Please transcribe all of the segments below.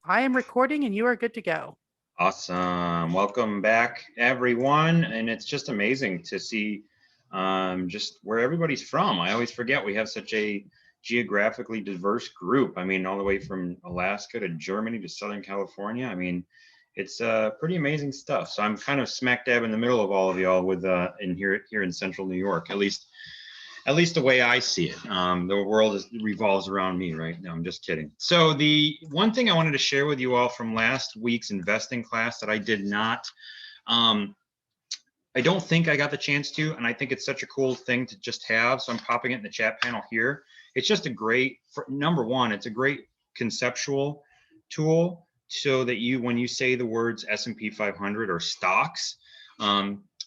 I am recording and you are good to go. Awesome. Welcome back, everyone. And it's just amazing to see just where everybody's from. I always forget we have such a geographically diverse group. I mean, all the way from Alaska to Germany to Southern California. I mean, it's pretty amazing stuff. So I'm kind of smack dab in the middle of all of y'all with in here in Central New York, at least the way I see it. The world revolves around me, right? No, I'm just kidding. So the one thing I wanted to share with you all from last week's investing class that I did not, I don't think I got the chance to, and I think it's such a cool thing to just have. So I'm popping it in the chat panel here. It's just a great, number one, it's a great conceptual tool so that when you say the words S&P 500 or stocks,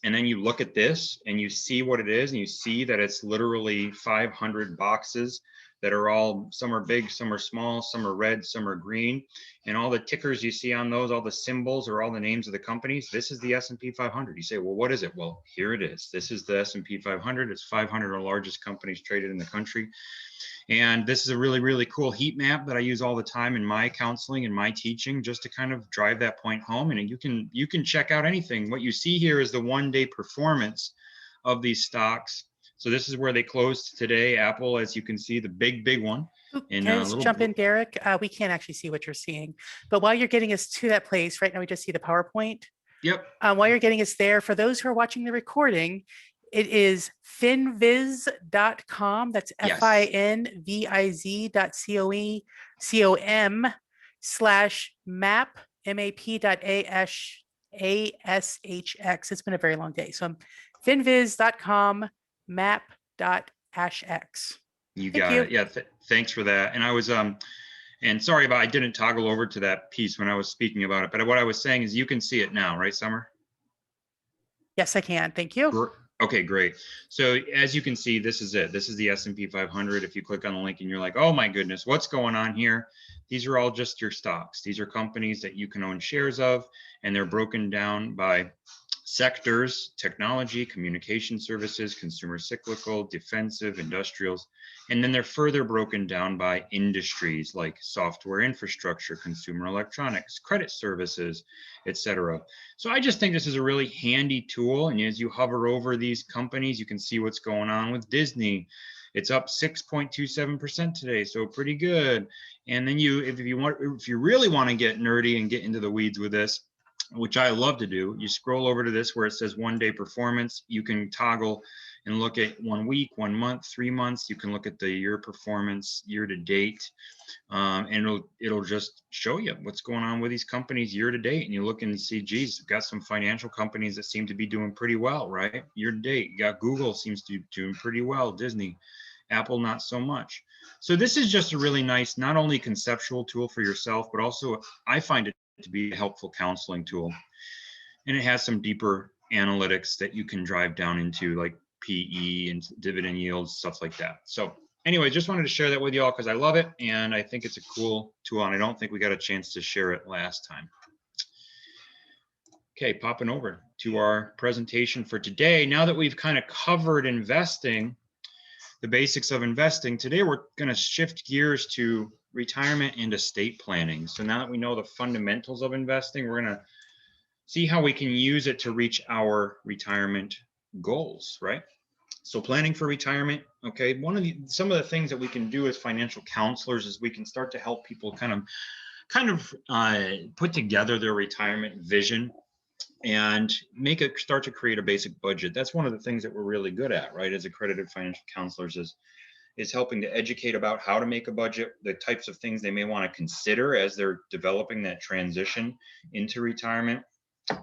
and then you look at this and you see what it is, and you see that it's literally 500 boxes that are all, some are big, some are small, some are red, some are green, and all the tickers you see on those, all the symbols or all the names of the companies. This is the S&P 500. You say, well, what is it? Well, here it is. This is the S&P 500. It's 500 of the largest companies traded in the country. And this is a really, really cool heat map that I use all the time in my counseling and my teaching, just to kind of drive that point home. And you can check out anything. What you see here is the one-day performance of these stocks. So this is where they closed today. Apple, as you can see, the big one. Can I just jump in, Derek? We can't actually see what you're seeing, but while you're getting us to that place, right now we just see the PowerPoint. Yep. While you're getting us there, for those who are watching the recording, it is finviz.com. That's Yes. finviz.com/map, map.ashx. It's been a very long day. So I'm finviz.com, map.ashx. You got it. Yeah. Thanks for that. And I was, and sorry about, I didn't toggle over to that piece when I was speaking about it, but what I was saying is you can see it now, right, Summer? Yes, I can. Thank you. Okay, great. So as you can see, this is it. This is the S&P 500. If you click on the link and you're like, oh my goodness, what's going on here? These are all just your stocks. These are companies that you can own shares of, and they're broken down by sectors: technology, communication services, consumer cyclical, defensive, industrials. And then they're further broken down by industries like software infrastructure, consumer electronics, credit services, etc. So I just think this is a really handy tool. And as you hover over these companies, you can see what's going on with Disney. It's up 6.27% today, so pretty good. And then if you really want to get nerdy and get into the weeds with this, which I love to do, you scroll over to this where it says one-day performance. You can toggle and look at 1 week, 1 month, 3 months. You can look at the year performance, year to date, and it'll just show you what's going on with these companies year to date. And you look and see, geez, we've got some financial companies that seem to be doing pretty well, right? Year to date, you got Google seems to be doing pretty well, Disney, Apple not so much. So this is just a really nice, not only conceptual tool for yourself, but also I find it to be a helpful counseling tool. And it has some deeper analytics that you can drive down into, like PE and dividend yields, stuff like that. So anyway, just wanted to share that with you all because I love it and I think it's a cool tool, and I don't think we got a chance to share it last time. Okay, popping over to our presentation for today. Now that we've kind of covered investing, the basics of investing, today we're going to shift gears to retirement and estate planning. So now that we know the fundamentals of investing, we're going to see how we can use it to reach our retirement goals, right? So planning for retirement, okay, some of the things that we can do as financial counselors is we can start to help people kind of put together their retirement vision and start to create a basic budget. That's one of the things that we're really good at, right, as accredited financial counselors, is helping to educate about how to make a budget, the types of things they may want to consider as they're developing that transition into retirement,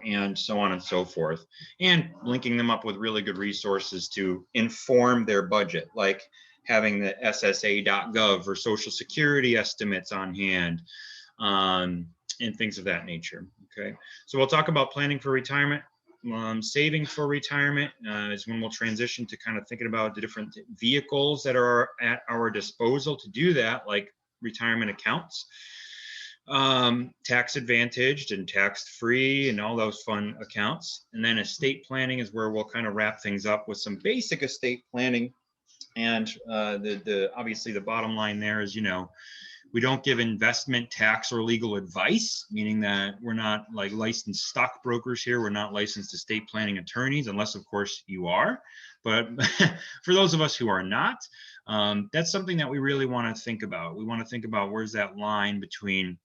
and so on and so forth, and linking them up with really good resources to inform their budget, like having the SSA.gov or Social Security estimates on hand, and things of that nature. Okay, so we'll talk about planning for retirement. Saving for retirement is when we'll transition to kind of thinking about the different vehicles that are at our disposal to do that, like retirement accounts, tax advantaged and tax free and all those fun accounts. And then estate planning is where we'll kind of wrap things up with some basic estate planning. And obviously the bottom line there is, We don't give investment, tax, or legal advice, meaning that we're not like licensed stockbrokers here. We're not licensed estate planning attorneys, unless of course you are. But for those of us who are not, that's something that we really want to think about. We want to think about where's that line between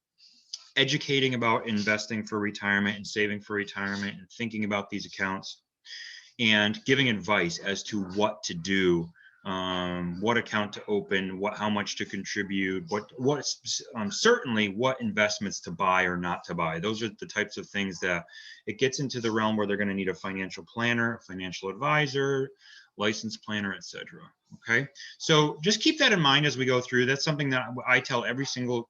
educating about investing for retirement and saving for retirement and thinking about these accounts and giving advice as to what to do, what account to open, how much to contribute, certainly what investments to buy or not to buy. Those are the types of things that it gets into the realm where they're going to need a financial planner, a financial advisor, licensed planner, etc. Okay, so just keep that in mind as we go through. That's something that I tell every single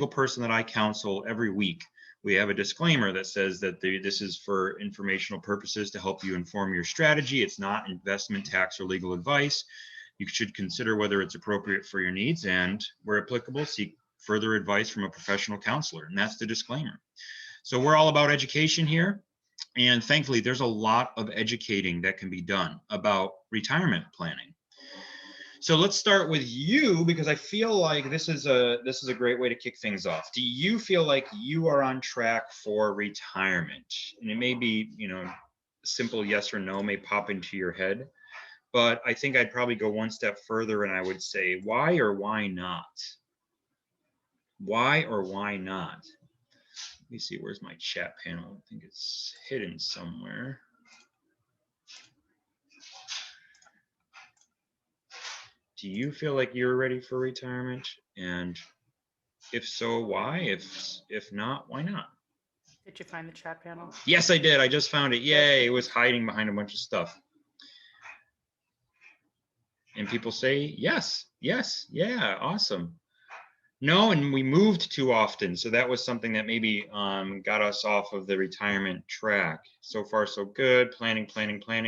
person that I counsel every week. We have a disclaimer that says that this is for informational purposes to help you inform your strategy. It's not investment, tax, or legal advice. You should consider whether it's appropriate for your needs and, where applicable, seek further advice from a professional counselor. And that's the disclaimer. So we're all about education here. And thankfully, there's a lot of educating that can be done about retirement planning. So let's start with you, because I feel like this is a great way to kick things off. Do you feel like you are on track for retirement? And it may be, simple yes or no may pop into your head, but I think I'd probably go one step further and I would say, why or why not? Why or why not? Let me see, where's my chat panel? I think it's hidden somewhere. Do you feel like you're ready for retirement? And if so, why? If not, why not? Did you find the chat panel? Yes, I did. I just found it. Yay, it was hiding behind a bunch of stuff. And people say, yes, yeah, awesome. No, and we moved too often. So that was something that maybe got us off of the retirement track. So far, so good. Planning.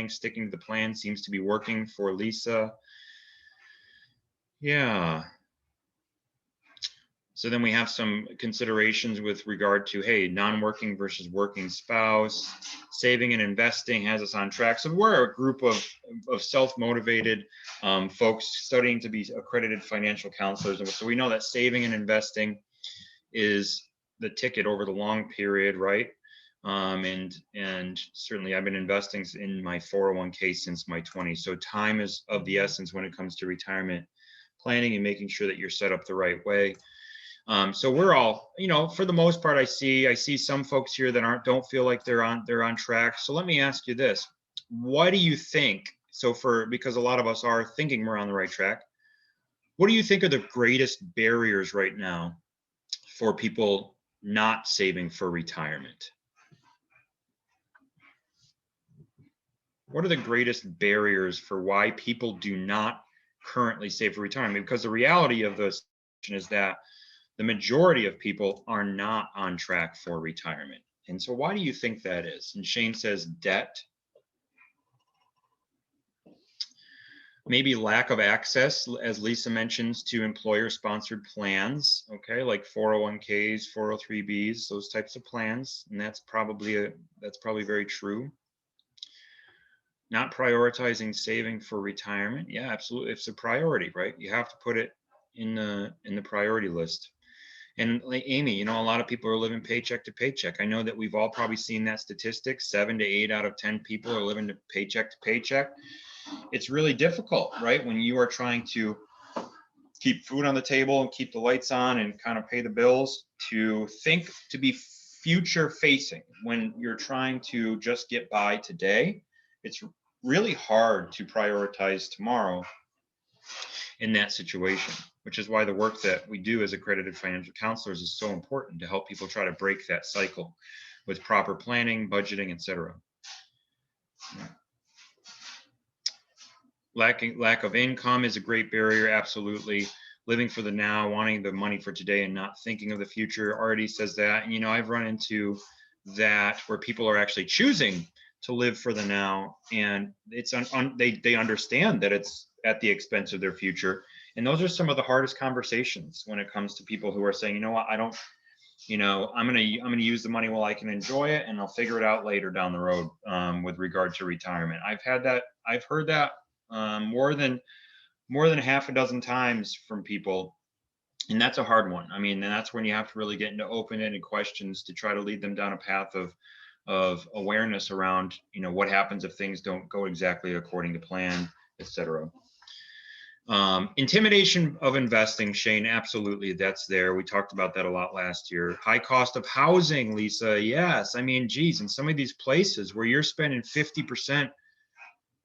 Sticking to the plan seems to be working for Lisa. Yeah. So then we have some considerations with regard to, hey, non-working versus working spouse, saving and investing has us on track. So we're a group of self-motivated folks studying to be accredited financial counselors. And so we know that saving and investing is the ticket over the long period, right? And certainly I've been investing in my 401k since my 20s. So time is of the essence when it comes to retirement planning and making sure that you're set up the right way. So we're all, for the most part, I see some folks here that don't feel like they're on track. So let me ask you this: what do you think? Because a lot of us are thinking we're on the right track. What do you think are the greatest barriers right now for people not saving for retirement? What are the greatest barriers for why people do not currently save for retirement? Because the reality of this is that the majority of people are not on track for retirement. And so why do you think that is? And Shane says debt, maybe lack of access, as Lisa mentions, to employer-sponsored plans, okay, like 401ks, 403bs, those types of plans. And that's probably very true. Not prioritizing saving for retirement. Yeah, absolutely. It's a priority, right? You have to put it in the priority list. And like Amy, a lot of people are living paycheck to paycheck. I know that we've all probably seen that statistic. 7 to 8 out of 10 people are living paycheck to paycheck. It's really difficult, right? When you are trying to keep food on the table and keep the lights on and kind of pay the bills, to be future facing when you're trying to just get by today. It's really hard to prioritize tomorrow in that situation, which is why the work that we do as accredited financial counselors is so important, to help people try to break that cycle with proper planning, budgeting, etc. Lack of income is a great barrier, absolutely. Living for the now, wanting the money for today and not thinking of the future, already says that. And I've run into that where people are actually choosing to live for the now, and it's they understand that it's at the expense of their future. And those are some of the hardest conversations when it comes to people who are saying, what, I don't, I'm gonna use the money while I can enjoy it, and I'll figure it out later down the road with regard to retirement. I've heard that more than half a dozen times from people And that's a hard one. I mean, and that's when you have to really get into open-ended questions to try to lead them down a path of awareness around, what happens if things don't go exactly according to plan, et cetera. Intimidation of investing, Shane, absolutely, that's there. We talked about that a lot last year. High cost of housing, Lisa, yes. I mean, geez, in some of these places where you're spending 50%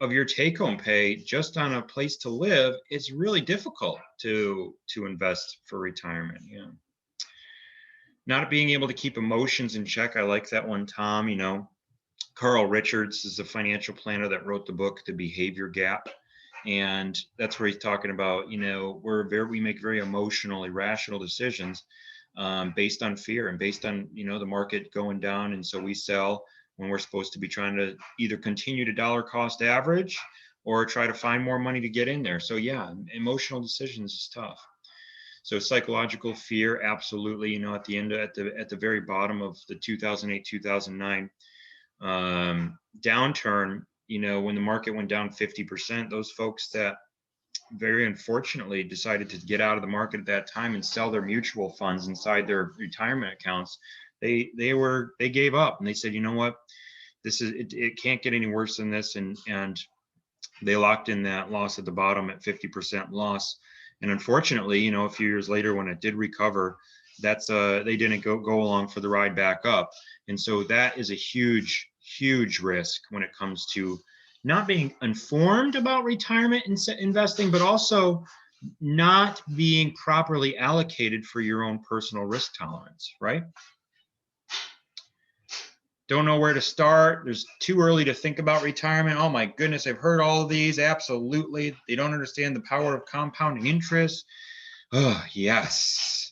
of your take-home pay just on a place to live, it's really difficult to invest for retirement. Yeah. Not being able to keep emotions in check. I like that one, Tom. Carl Richards is a financial planner that wrote the book, The Behavior Gap. And that's where he's talking about, we make very emotional, irrational decisions based on fear and based on, the market going down. And so we sell when we're supposed to be trying to either continue to dollar cost average or try to find more money to get in there. So yeah, emotional decisions is tough. So psychological fear, absolutely. At the end, at the very bottom of the 2008, 2009 downturn, when the market went down 50%, those folks that very unfortunately decided to get out of the market at that time and sell their mutual funds inside their retirement accounts, they gave up and they said, you know what, it can't get any worse than this, and they locked in that loss at the bottom at 50% loss. And unfortunately, a few years later when it did recover, they didn't go along for the ride back up. And so that is a huge risk when it comes to not being informed about retirement investing, but also not being properly allocated for your own personal risk tolerance, right? Don't know where to start. There's too early to think about retirement. Oh my goodness, I've heard all of these. Absolutely. They don't understand the power of compounding interest. Oh, yes.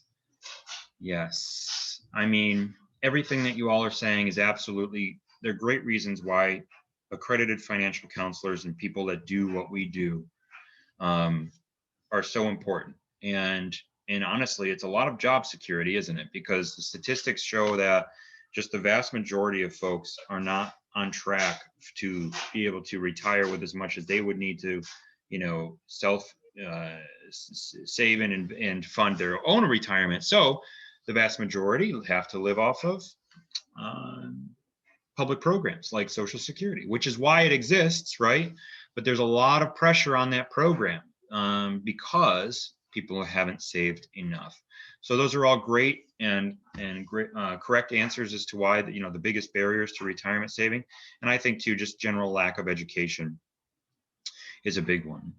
Yes. I mean, everything that you all are saying is absolutely, they're great reasons why accredited financial counselors and people that do what we do are so important. And honestly, it's a lot of job security, isn't it? Because the statistics show that just the vast majority of folks are not on track to be able to retire with as much as they would need to, self save and fund their own retirement. So the vast majority have to live off of public programs like Social Security, which is why it exists, right? But there's a lot of pressure on that program because people haven't saved enough. So those are all great and great correct answers as to why the biggest barriers to retirement saving. And I think too, just general lack of education is a big one.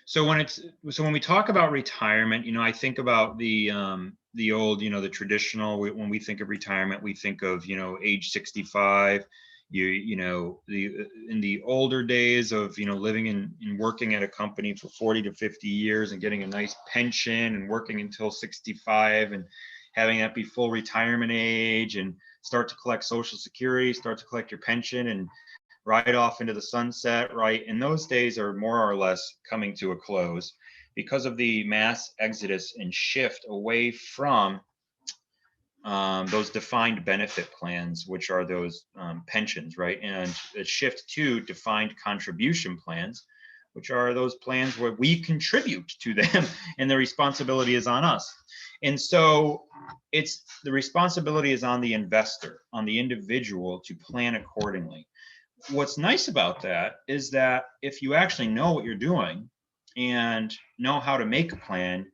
So when we talk about retirement, I think about the old, the traditional. When we think of retirement, we think of age 65. In the older days of living and working at a company for 40 to 50 years and getting a nice pension and working until 65 and having that be full retirement age and start to collect Social Security, start to collect your pension and ride off into the sunset, right? And those days are more or less coming to a close because of the mass exodus and shift away from those defined benefit plans, which are those pensions, right? And a shift to defined contribution plans, which are those plans where we contribute to them and the responsibility is on us. And so the responsibility is on the investor, on the individual to plan accordingly. What's nice about that is that if you actually know what you're doing and know how to make a plan,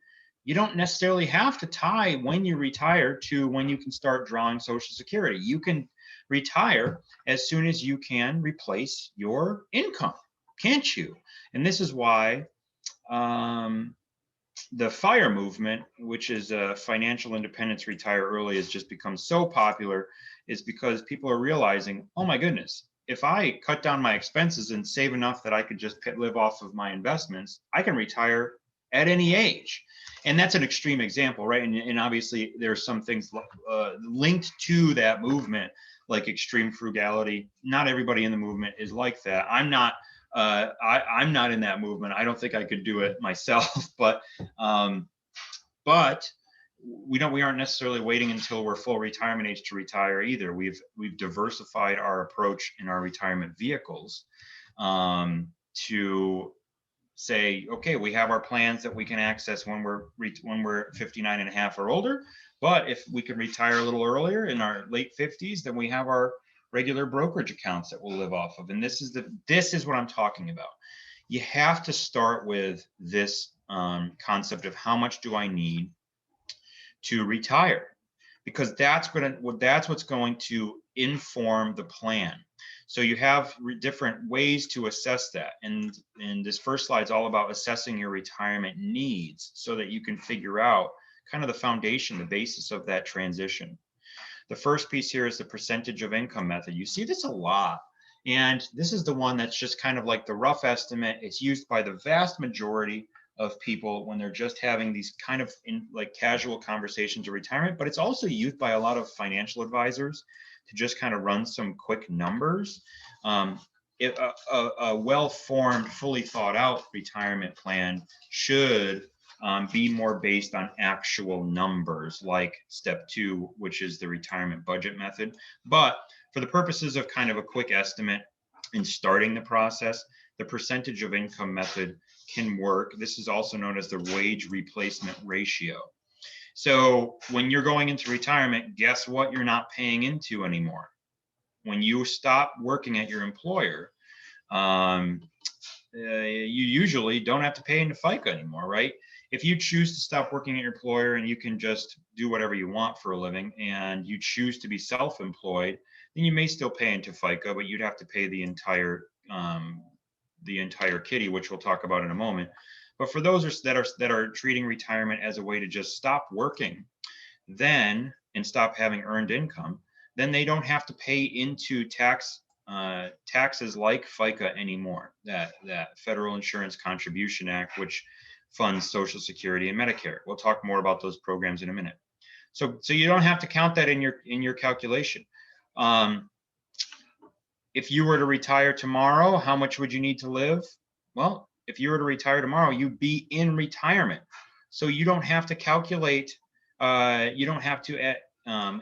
you don't necessarily have to tie when you retire to when you can start drawing Social Security. You can retire as soon as you can replace your income, can't you? And this is why the FIRE movement, which is financial independence, retire early, has just become so popular, is because people are realizing, oh my goodness, if I cut down my expenses and save enough that I could just live off of my investments, I can retire at any age. And that's an extreme example, right? And obviously there are some things linked to that movement, like extreme frugality. Not everybody in the movement is like that. I'm not in that movement. I don't think I could do it myself, but we aren't necessarily waiting until we're full retirement age to retire either. We've diversified our approach in our retirement vehicles to say, okay, we have our plans that we can access when we're 59 and a half or older. But if we can retire a little earlier in our late 50s, then we have our regular brokerage accounts that we'll live off of. And this is what I'm talking about. You have to start with this concept of how much do I need to retire, because that's what's going to inform the plan. So you have different ways to assess that. And this first slide is all about assessing your retirement needs so that you can figure out kind of the foundation, the basis of that transition. The first piece here is the percentage of income method. You see this a lot. And this is the one that's just kind of like the rough estimate. It's used by the vast majority of people when they're just having these kind of like casual conversations of retirement, but it's also used by a lot of financial advisors to just kind of run some quick numbers. A well-formed, fully thought out retirement plan should be more based on actual numbers, like step 2, which is the retirement budget method. But for the purposes of kind of a quick estimate in starting the process, the percentage of income method can work. This is also known as the wage replacement ratio. So when you're going into retirement, guess what you're not paying into anymore? When you stop working at your employer, you usually don't have to pay into FICA anymore, right? If you choose to stop working at your employer and you can just do whatever you want for a living, and you choose to be self-employed, then you may still pay into FICA, but you'd have to pay the entire kitty, which we'll talk about in a moment. But for those that are treating retirement as a way to just stop working, then and stop having earned income, then they don't have to pay into taxes like FICA anymore. That Federal Insurance Contribution Act, which funds Social Security and Medicare. We'll talk more about those programs in a minute. So you don't have to count that in your calculation. If you were to retire tomorrow, how much would you need to live? Well, if you were to retire tomorrow, you'd be in retirement. So you don't have to calculate, you don't have to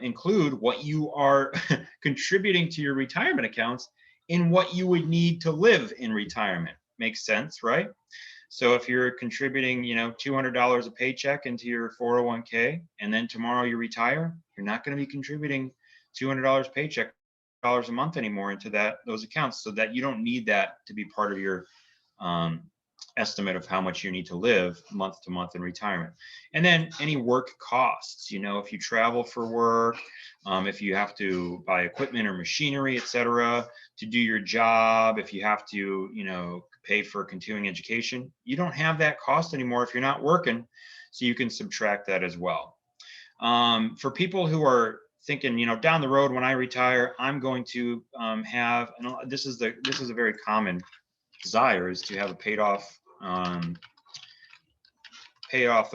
include what you are contributing to your retirement accounts in what you would need to live in retirement. Makes sense, right? So if you're contributing, $200 a paycheck into your 401k, and then tomorrow you retire, you're not going to be contributing $200 paycheck a month anymore into those accounts, so that you don't need that to be part of your estimate of how much you need to live month to month in retirement. And then any work costs, if you travel for work, if you have to buy equipment or machinery, etc., to do your job, if you have to, pay for continuing education, you don't have that cost anymore if you're not working. So you can subtract that as well. For people who are thinking, down the road when I retire, I'm going to have, and this is a very common desire, is to have a paid off the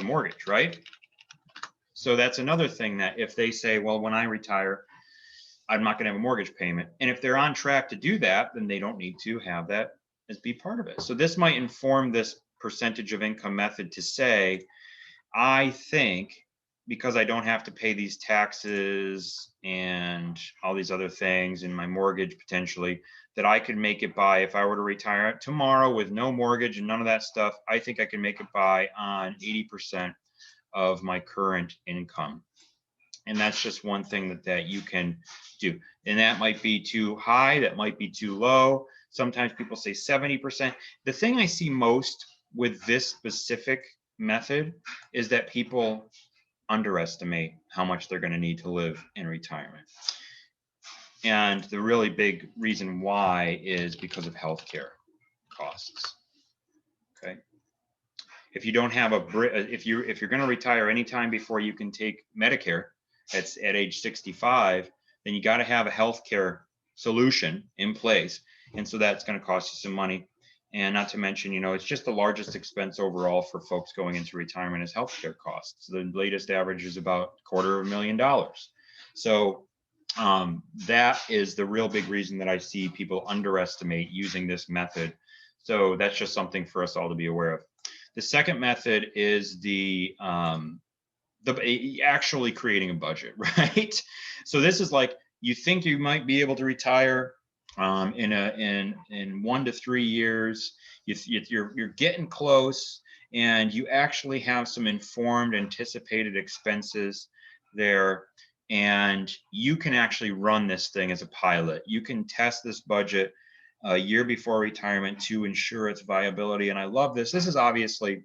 mortgage, right? So that's another thing, that if they say, well, when I retire, I'm not going to have a mortgage payment. And if they're on track to do that, then they don't need to have that as be part of it. So this might inform this percentage of income method to say, I think because I don't have to pay these taxes and all these other things in my mortgage potentially, that I could make it by, if I were to retire tomorrow with no mortgage and none of that stuff, I think I can make it by on 80% of my current income. And that's just one thing that you can do. And that might be too high, that might be too low. Sometimes people say 70%. The thing I see most with this specific method is that people underestimate how much they're going to need to live in retirement. And the really big reason why is because of healthcare costs. Okay. If you don't have if you're going to retire anytime before you can take Medicare, at age 65, then you got to have a healthcare solution in place. And so that's going to cost you some money. And not to mention, it's just the largest expense overall for folks going into retirement is healthcare costs. The latest average is about $250,000. So that is the real big reason that I see people underestimate using this method. So that's just something for us all to be aware of. The second method is the actually creating a budget, right? So this is like, you think you might be able to retire in 1 to 3 years, you're getting close, and you actually have some informed, anticipated expenses there, and you can actually run this thing as a pilot. You can test this budget a year before retirement to ensure its viability. And I love this. This is obviously,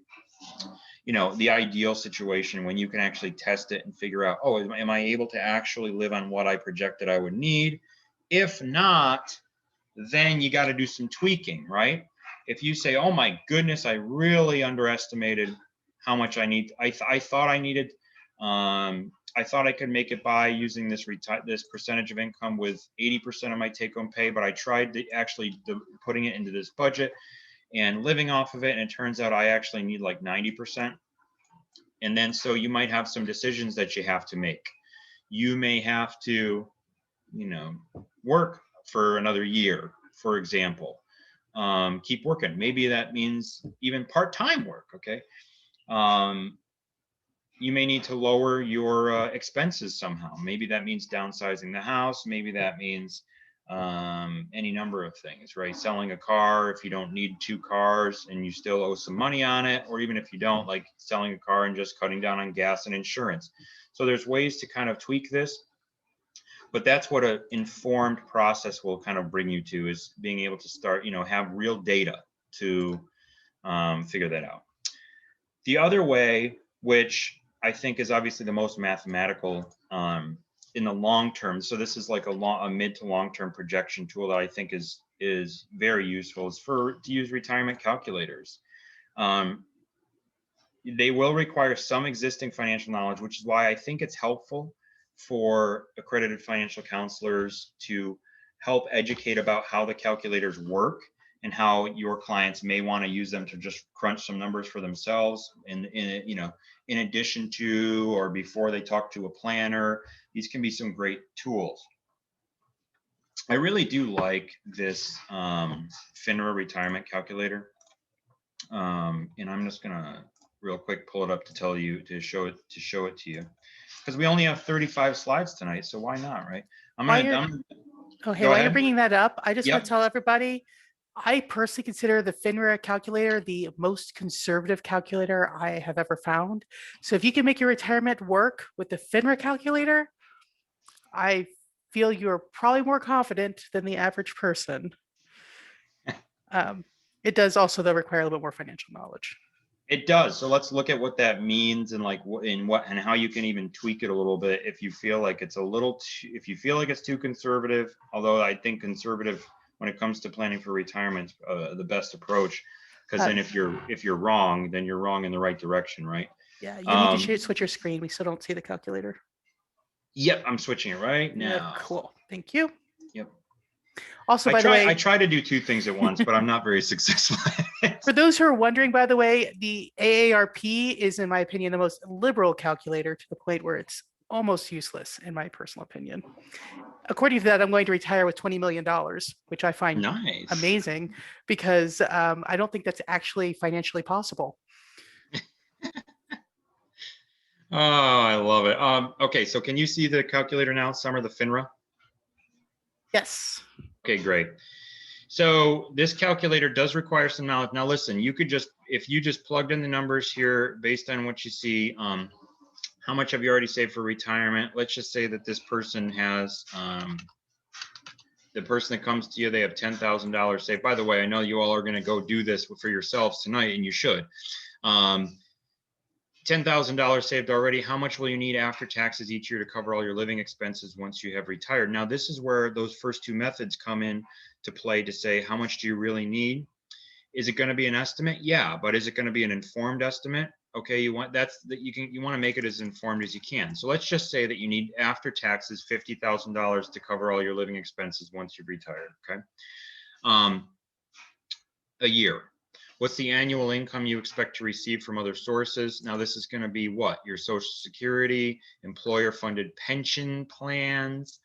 the ideal situation when you can actually test it and figure out, oh, am I able to actually live on what I projected I would need? If not, then you got to do some tweaking, right? If you say, oh my goodness, I really underestimated how much I need. I thought I needed, I thought I could make it by using this percentage of income with 80% of my take-home pay, but I tried to actually putting it into this budget and living off of it, and it turns out I actually need like 90%. And then so you might have some decisions that you have to make. You may have to, work for another year, for example. Keep working. Maybe that means even part-time work, okay? You may need to lower your expenses somehow. Maybe that means downsizing the house. Maybe that means any number of things, right? Selling a car if you don't need 2 cars and you still owe some money on it, or even if you don't, like selling a car and just cutting down on gas and insurance. So there's ways to kind of tweak this, but that's what an informed process will kind of bring you to, is being able to start, have real data to figure that out. The other way, which I think is obviously the most mathematical in the long term, so this is like a mid to long term projection tool that I think is very useful, is to use retirement calculators. They will require some existing financial knowledge, which is why I think it's helpful for accredited financial counselors to help educate about how the calculators work and how your clients may want to use them to just crunch some numbers for themselves in addition to or before they talk to a planner. These can be some great tools. I really do like this FINRA retirement calculator. And I'm just gonna real quick pull it up to show it to you, because we only have 35 slides tonight, so why not, right? While you're bringing that up, I just want to tell everybody, I personally consider the FINRA calculator the most conservative calculator I have ever found. So if you can make your retirement work with the FINRA calculator, I feel you're probably more confident than the average person. It does also, though, require a little bit more financial knowledge. It does. So let's look at what that means and and how you can even tweak it a little bit if you feel like it's if you feel like it's too conservative. Although I think conservative when it comes to planning for retirement, the best approach, because then if you're wrong, then you're wrong in the right direction, right? Yeah, you need to switch your screen. We still don't see the calculator. Yep, I'm switching it right now. Yeah, cool. Thank you. Yep. Also, by the way, I try to do 2 things at once, but I'm not very successful. For those who are wondering, by the way, the AARP is, in my opinion, the most liberal calculator, to the point where it's almost useless, in my personal opinion. According to that, I'm going to retire with $20 million, which I find nice. Amazing, because I don't think that's actually financially possible. Oh, I love it. Okay, so can you see the calculator now, Summer, the FINRA? Yes. Okay, great. So this calculator does require some knowledge. Now listen, if you just plugged in the numbers here based on what you see, how much have you already saved for retirement? Let's just say that this person has, the person that comes to you, they have $10,000 saved. By the way, I know you all are going to go do this for yourselves tonight, and you should. $10,000 saved already. How much will you need after taxes each year to cover all your living expenses once you have retired? Now, this is where those first 2 methods come in to play to say, how much do you really need? Is it going to be an estimate? Yeah, but is it going to be an informed estimate? Okay, you want to make it as informed as you can. So let's just say that you need after taxes $50,000 to cover all your living expenses once you've retired. Okay, a year. What's the annual income you expect to receive from other sources? Now, this is going to be what? Your Social Security, employer-funded pension plans,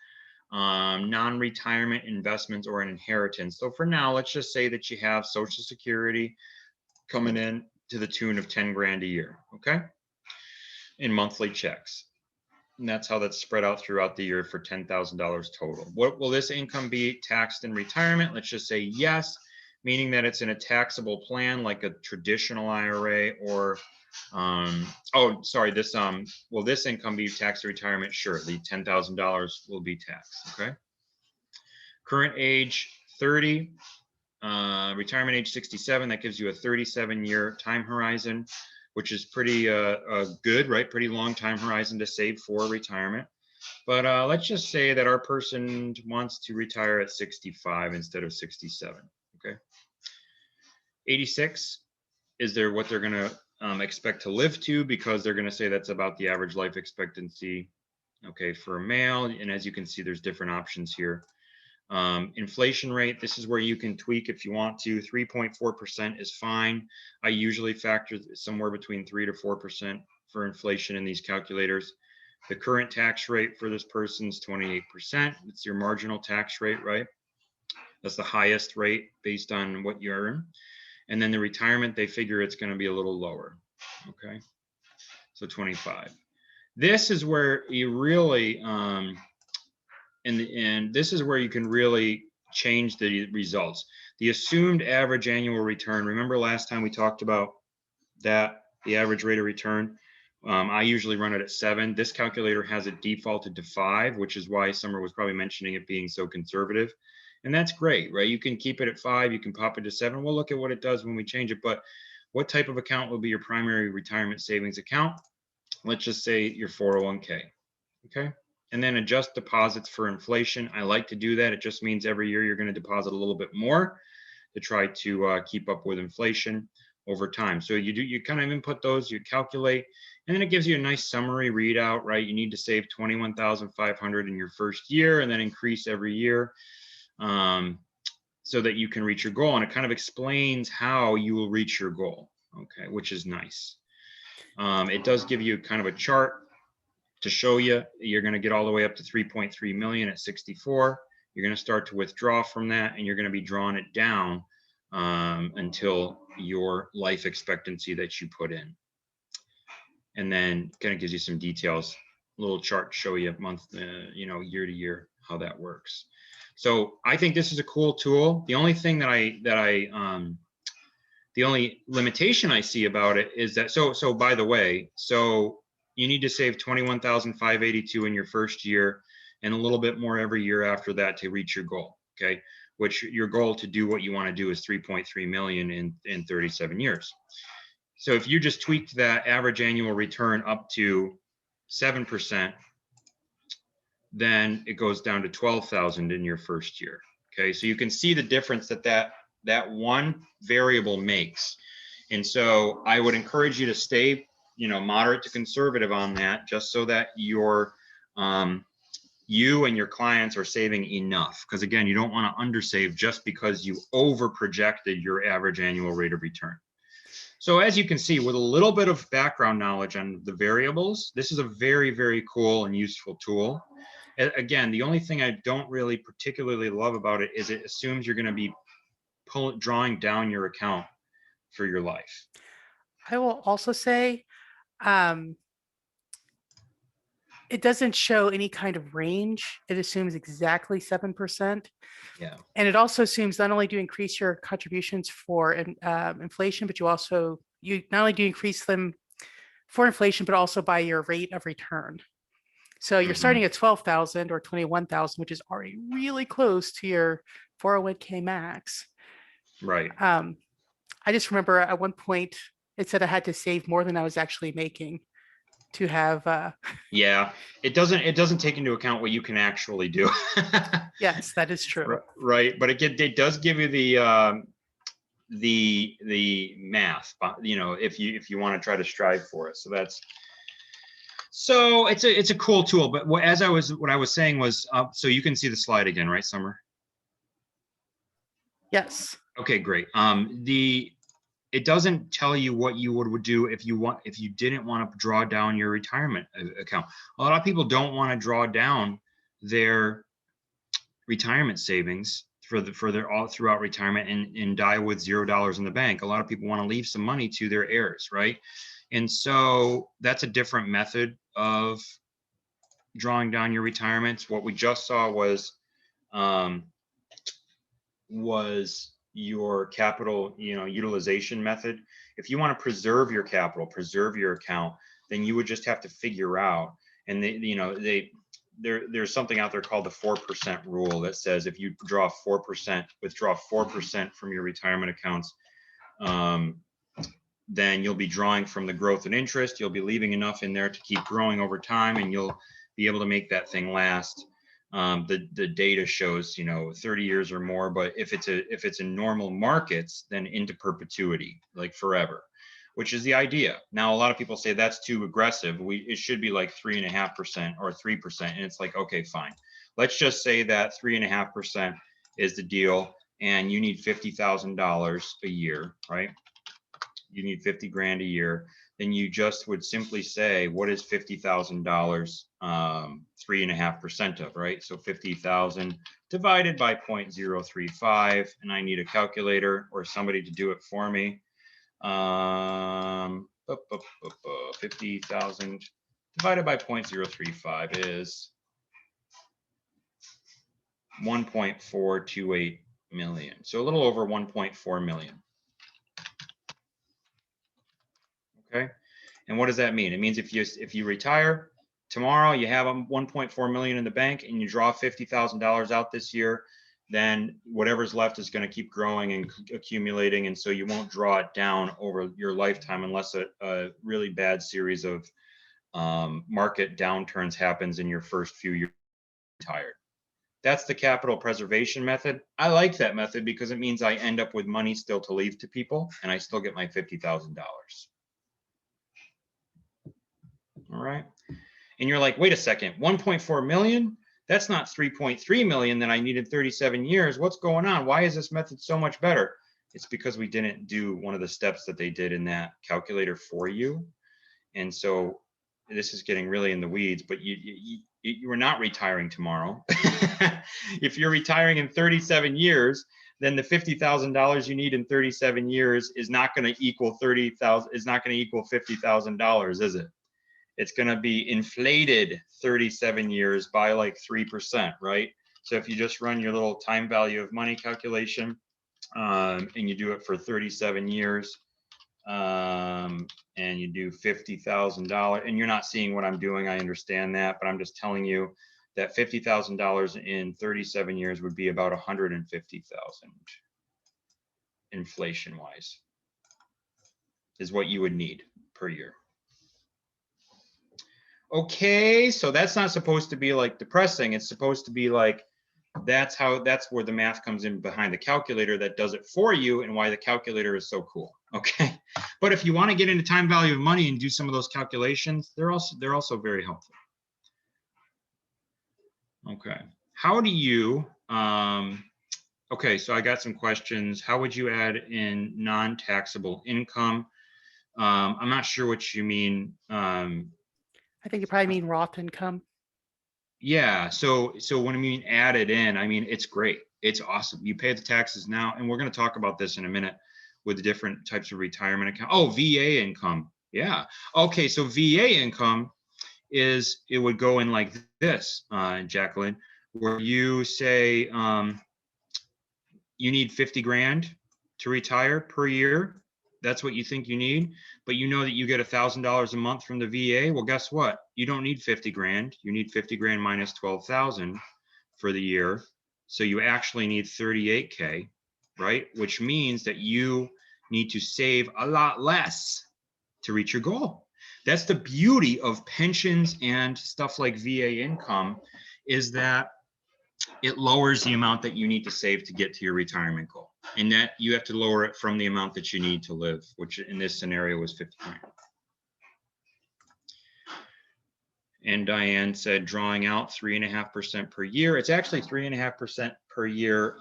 non-retirement investments, or an inheritance. So for now, let's just say that you have Social Security coming in to the tune of 10 grand a year, okay? In monthly checks. And that's how that's spread out throughout the year for $10,000 total. What will this income be taxed in retirement? Let's just say yes, meaning that it's in a taxable plan like a traditional IRA or, oh, sorry, this, will this income be taxed in retirement? Sure, the $10,000 will be taxed, okay? Current age 30, retirement age 67, that gives you a 37-year time horizon, which is pretty good, right? Pretty long time horizon to save for retirement. But let's just say that our person wants to retire at 65 instead of 67, okay? 86 is what they're gonna expect to live to, because they're gonna say that's about the average life expectancy, okay, for a male. And as you can see, there's different options here. Inflation rate, this is where you can tweak if you want to. 3.4% is fine. I usually factor somewhere between 3 to 4% for inflation in these calculators. The current tax rate for this person is 28%. It's your marginal tax rate, right? That's the highest rate based on what you earn. And then the retirement, they figure it's going to be a little lower. Okay, so 25. This is where you really and this is where you can really change the results. The assumed average annual return. Remember last time we talked about that, the average rate of return? I usually run it at 7. This calculator has it defaulted to 5, which is why Summer was probably mentioning it being so conservative. And that's great, right? You can keep it at 5, you can pop it to 7. We'll look at what it does when we change it. But what type of account will be your primary retirement savings account? Let's just say your 401k, okay? And then adjust deposits for inflation. I like to do that. It just means every year you're going to deposit a little bit more to try to keep up with inflation over time. So you kind of input those, you calculate, and then it gives you a nice summary readout, right? You need to save 21,500 in your first year and then increase every year so that you can reach your goal. And it kind of explains how you will reach your goal, okay, which is nice. It does give you kind of a chart to show you. You're going to get all the way up to 3.3 million at 64. You're going to start to withdraw from that, and you're going to be drawing it down until your life expectancy that you put in. And then kind of gives you some details, a little chart to show you month, year to year, how that works. So I think this is a cool tool. The only thing the only limitation I see about it is that, so by the way, so you need to save 21,582 in your first year and a little bit more every year after that to reach your goal, okay? Which your goal to do what you want to do is 3.3 million in 37 years. So if you just tweaked that average annual return up to 7%, then it goes down to 12,000 in your first year, okay? So you can see the difference that one variable makes. And so I would encourage you to stay moderate to conservative on that, just so that you and your clients are saving enough. Because again, you don't want to undersave just because you over projected your average annual rate of return. So as you can see, with a little bit of background knowledge on the variables, this is a very, very cool and useful tool. Again, the only thing I don't really particularly love about it is it assumes you're going to be drawing down your account for your life. I will also say, it doesn't show any kind of range. It assumes exactly 7%. Yeah. And it also assumes not only do you increase your contributions for inflation, but you not only do you increase them for inflation, but also by your rate of return. So you're starting at 12,000 or 21,000, which is already really close to your 401k max. Right. I just remember at one point it said I had to save more than I was actually making to have yeah, it doesn't take into account what you can actually do. Yes, that is true. Right, but it does give you the math, if you want to try to strive for it. So it's a cool tool. But what I was saying was, so you can see the slide again, right, Summer? Yes. Okay, great. It doesn't tell you what you would do if you didn't want to draw down your retirement account. A lot of people don't want to draw down their retirement savings all throughout retirement and die with $0 in the bank. A lot of people want to leave some money to their heirs, right? And so that's a different method of drawing down your retirements. What we just saw was your capital, utilization method. If you want to preserve your capital, preserve your account, then you would just have to figure out, and there's something out there called the 4% rule that says if you withdraw 4% from your retirement accounts, then you'll be drawing from the growth and interest. You'll be leaving enough in there to keep growing over time, and you'll be able to make that thing last. The data shows 30 years or more, but if it's in normal markets, then into perpetuity, like forever, which is the idea. Now, a lot of people say that's too aggressive. It should be like 3.5% or 3%, and it's like, okay, fine. Let's just say that 3.5% is the deal, and you need $50,000 a year, right? You need 50 grand a year. Then you just would simply say, what is $50,000 3.5% of, right? So 50,000 divided by 0.035, and I need a calculator or somebody to do it for me. 50,000 divided by 0.035 is 1.428 million. So a little over 1.4 million. Okay. And what does that mean? It means if you retire tomorrow, you have 1.4 million in the bank and you draw $50,000 out this year, then whatever's left is going to keep growing and accumulating. And so you won't draw it down over your lifetime unless a really bad series of market downturns happens in your first few years retired. That's the capital preservation method. I like that method because it means I end up with money still to leave to people and I still get my $50,000. All right. And you're like, wait a second, 1.4 million? That's not 3.3 million that I needed 37 years. What's going on? Why is this method so much better? It's because we didn't do one of the steps that they did in that calculator for you. And so this is getting really in the weeds, but you are not retiring tomorrow. If you're retiring in 37 years, then the $50,000 you need in 37 years is not going to equal $50,000, is it? It's going to be inflated 37 years by like 3%, right? So if you just run your little time value of money calculation and you do it for 37 years and you do $50,000, and you're not seeing what I'm doing, I understand that, but I'm just telling you that $50,000 in 37 years would be about 150,000 inflation-wise is what you would need per year. Okay, so that's not supposed to be like depressing. It's supposed to be like, that's where the math comes in behind the calculator that does it for you and why the calculator is so cool. Okay, but if you want to get into time value of money and do some of those calculations, they're also very helpful. Okay, how do you, okay, so I got some questions. How would you add in non-taxable income? I'm not sure what you mean. I think you probably mean Roth income. Yeah. So when I mean add it in, I mean, it's great. It's awesome. You pay the taxes now. And we're going to talk about this in a minute with the different types of retirement account. Oh, VA income. Yeah. Okay. So VA income it would go in like this, Jacqueline, where you say you need 50 grand to retire per year. That's what you think you need, but you know that you get $1,000 a month from the VA. Well, guess what? You don't need 50 grand. You need 50 grand minus 12,000 for the year. So you actually need 38K, right? Which means that you need to save a lot less to reach your goal. That's the beauty of pensions and stuff like VA income, is that it lowers the amount that you need to save to get to your retirement goal. And that you have to lower it from the amount that you need to live, which in this scenario was 50 grand. And Diane said drawing out 3.5% per year. It's actually 3.5% per year,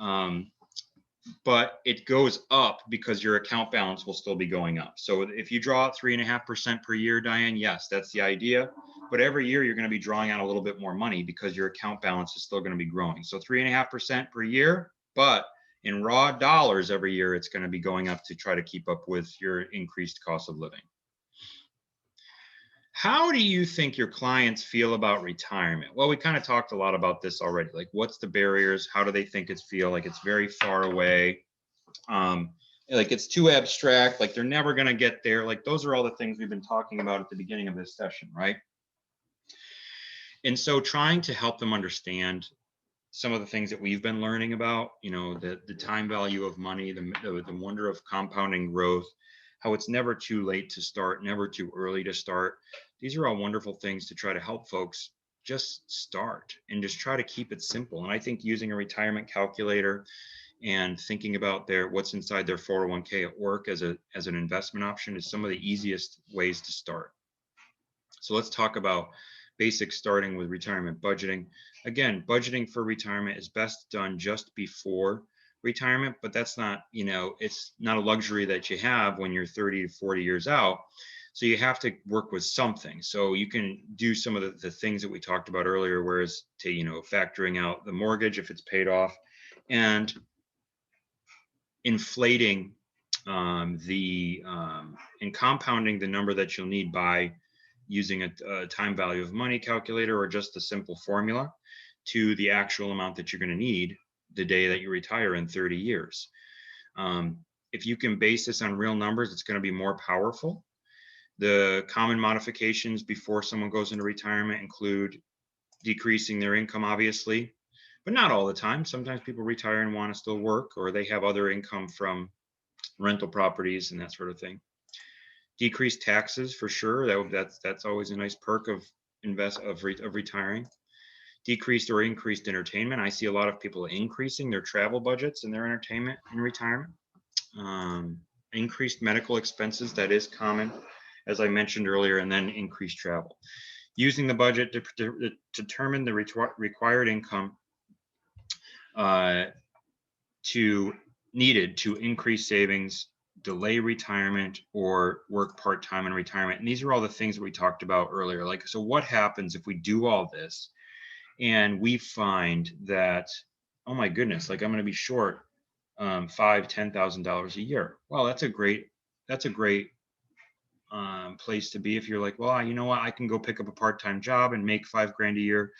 but it goes up because your account balance will still be going up. So if you draw out 3.5% per year, Diane, yes, that's the idea. But every year you're going to be drawing out a little bit more money because your account balance is still going to be growing. So 3.5% per year, but in raw dollars every year, it's going to be going up to try to keep up with your increased cost of living. How do you think your clients feel about retirement? Well, we kind of talked a lot about this already. Like, what's the barriers? How do they think it's feel? Like it's very far away. Um, like it's too abstract. Like they're never going to get there. Like those are all the things we've been talking about at the beginning of this session, right? And so trying to help them understand some of the things that we've been learning about, you know, the time value of money, the wonder of compounding growth, how it's never too late to start, never too early to start. These are all wonderful things to try to help folks just start and just try to keep it simple. And I think using a retirement calculator and thinking about what's inside their 401k at work as an investment option is some of the easiest ways to start. So let's talk about basics, starting with retirement budgeting. Again, budgeting for retirement is best done just before retirement, but that's not, you know, it's not a luxury that you have when you're 30 to 40 years out. So you have to work with something. So you can do some of the things that we talked about earlier, whereas to, you know, factoring out the mortgage if it's paid off and inflating and compounding the number that you'll need by using a time value of money calculator or just a simple formula to the actual amount that you're going to need the day that you retire in 30 years. If you can base this on real numbers, it's going to be more powerful. The common modifications before someone goes into retirement include decreasing their income, obviously, but not all the time. Sometimes people retire and want to still work, or they have other income from rental properties and that sort of thing. Decreased taxes for sure. That's always a nice perk of retiring. Decreased or increased entertainment. I see a lot of people increasing their travel budgets and their entertainment in retirement. Increased medical expenses, that is common, as I mentioned earlier, and then increased travel. Using the budget to determine the required income needed to increase savings, delay retirement, or work part-time in retirement. And these are all the things that we talked about earlier. Like, so what happens if we do all this and we find that, oh my goodness, like I'm going to be short $5,000-$10,000 a year? Well, that's a great place to be if you're like, well, you know what, I can go pick up a part-time job and make $5,000 a year,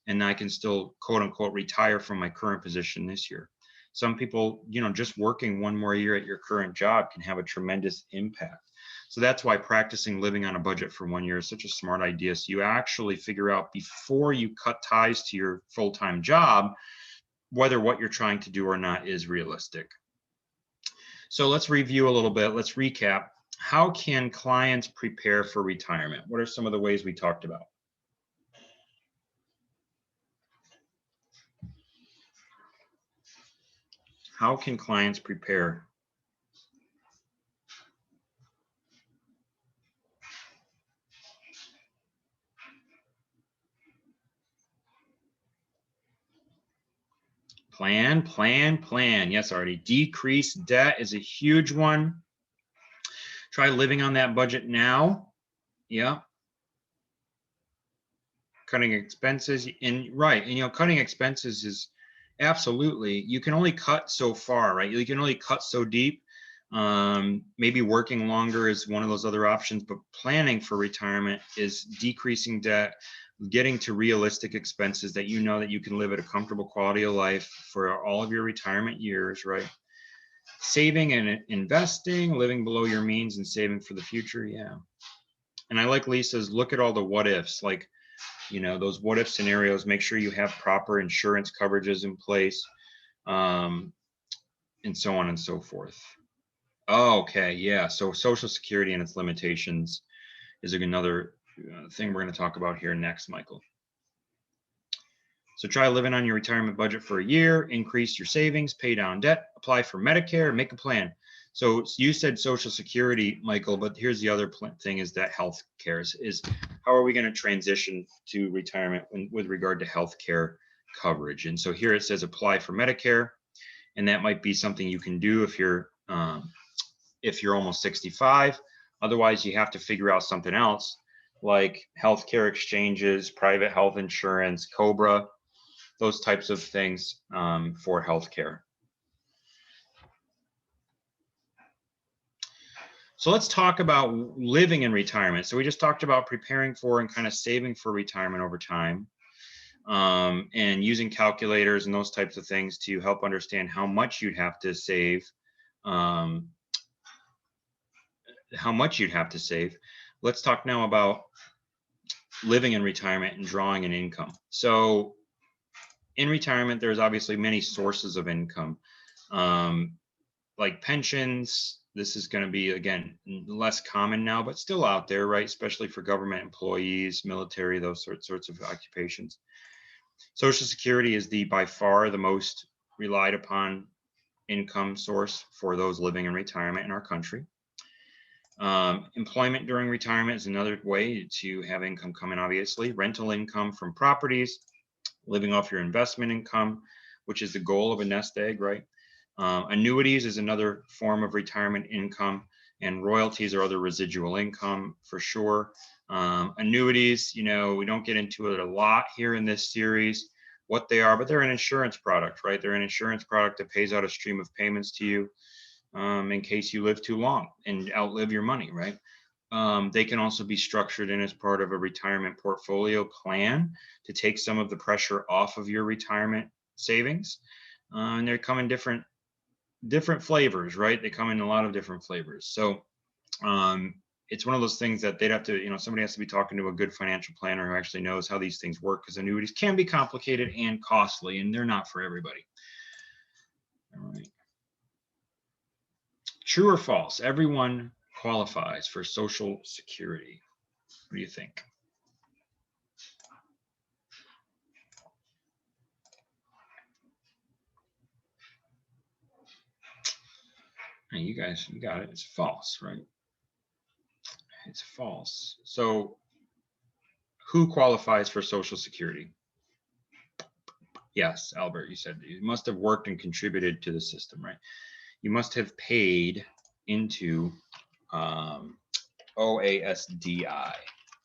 and I can still quote unquote retire from my current position this year. Some people, you know, just working one more year at your current job can have a tremendous impact. So that's why practicing living on a budget for 1 year is such a smart idea. So you actually figure out before you cut ties to your full-time job, whether what you're trying to do or not is realistic. So let's review a little bit. Let's recap. How can clients prepare for retirement? What are some of the ways we talked about? How can clients prepare? Plan. Yes, Artie. Decrease debt is a huge one. Try living on that budget now. Yeah. Cutting expenses, and right. And, you know, cutting expenses is absolutely, you can only cut so far, right? You can only cut so deep. Maybe working longer is one of those other options, but planning for retirement is decreasing debt, getting to realistic expenses that you know that you can live at a comfortable quality of life for all of your retirement years, right? Saving and investing, living below your means and saving for the future. Yeah. And I like Lisa's, look at all the what ifs, like, you know, those what if scenarios, make sure you have proper insurance coverages in place, and so on and so forth. Oh, okay. Yeah. So Social Security and its limitations is another thing we're going to talk about here next, Michael. So try living on your retirement budget for a year, increase your savings, pay down debt, apply for Medicare, make a plan. So you said Social Security, Michael, but here's the other thing is that health care is how are we going to transition to retirement with regard to health care coverage? And so here it says apply for Medicare, and that might be something you can do if you're almost 65. Otherwise, you have to figure out something else like healthcare exchanges, private health insurance, COBRA, those types of things for healthcare. So let's talk about living in retirement. So we just talked about preparing for and kind of saving for retirement over time, and using calculators and those types of things to help understand how much you'd have to save. Let's talk now about living in retirement and drawing an income. So in retirement, there's obviously many sources of income, like pensions. This is going to be, again, less common now, but still out there, right? Especially for government employees, military, those sorts of occupations. Social Security is by far the most relied upon income source for those living in retirement in our country. Employment during retirement is another way to have income come in, obviously. Rental income from properties, living off your investment income, which is the goal of a nest egg, right? Annuities is another form of retirement income, and royalties are other residual income for sure. Annuities, we don't get into it a lot here in this series, what they are, but they're an insurance product, right? They're an insurance product that pays out a stream of payments to you in case you live too long and outlive your money, right? They can also be structured in as part of a retirement portfolio plan to take some of the pressure off of your retirement savings. And they come in different flavors, right? They come in a lot of different flavors. So it's one of those things that they'd have to, somebody has to be talking to a good financial planner who actually knows how these things work, because annuities can be complicated and costly, and they're not for everybody. All right. True or false? Everyone qualifies for Social Security. What do you think? Hey, you guys, you got it. It's false, right? It's false. So who qualifies for Social Security? Yes, Albert, you said you must have worked and contributed to the system, right? You must have paid into OASDI,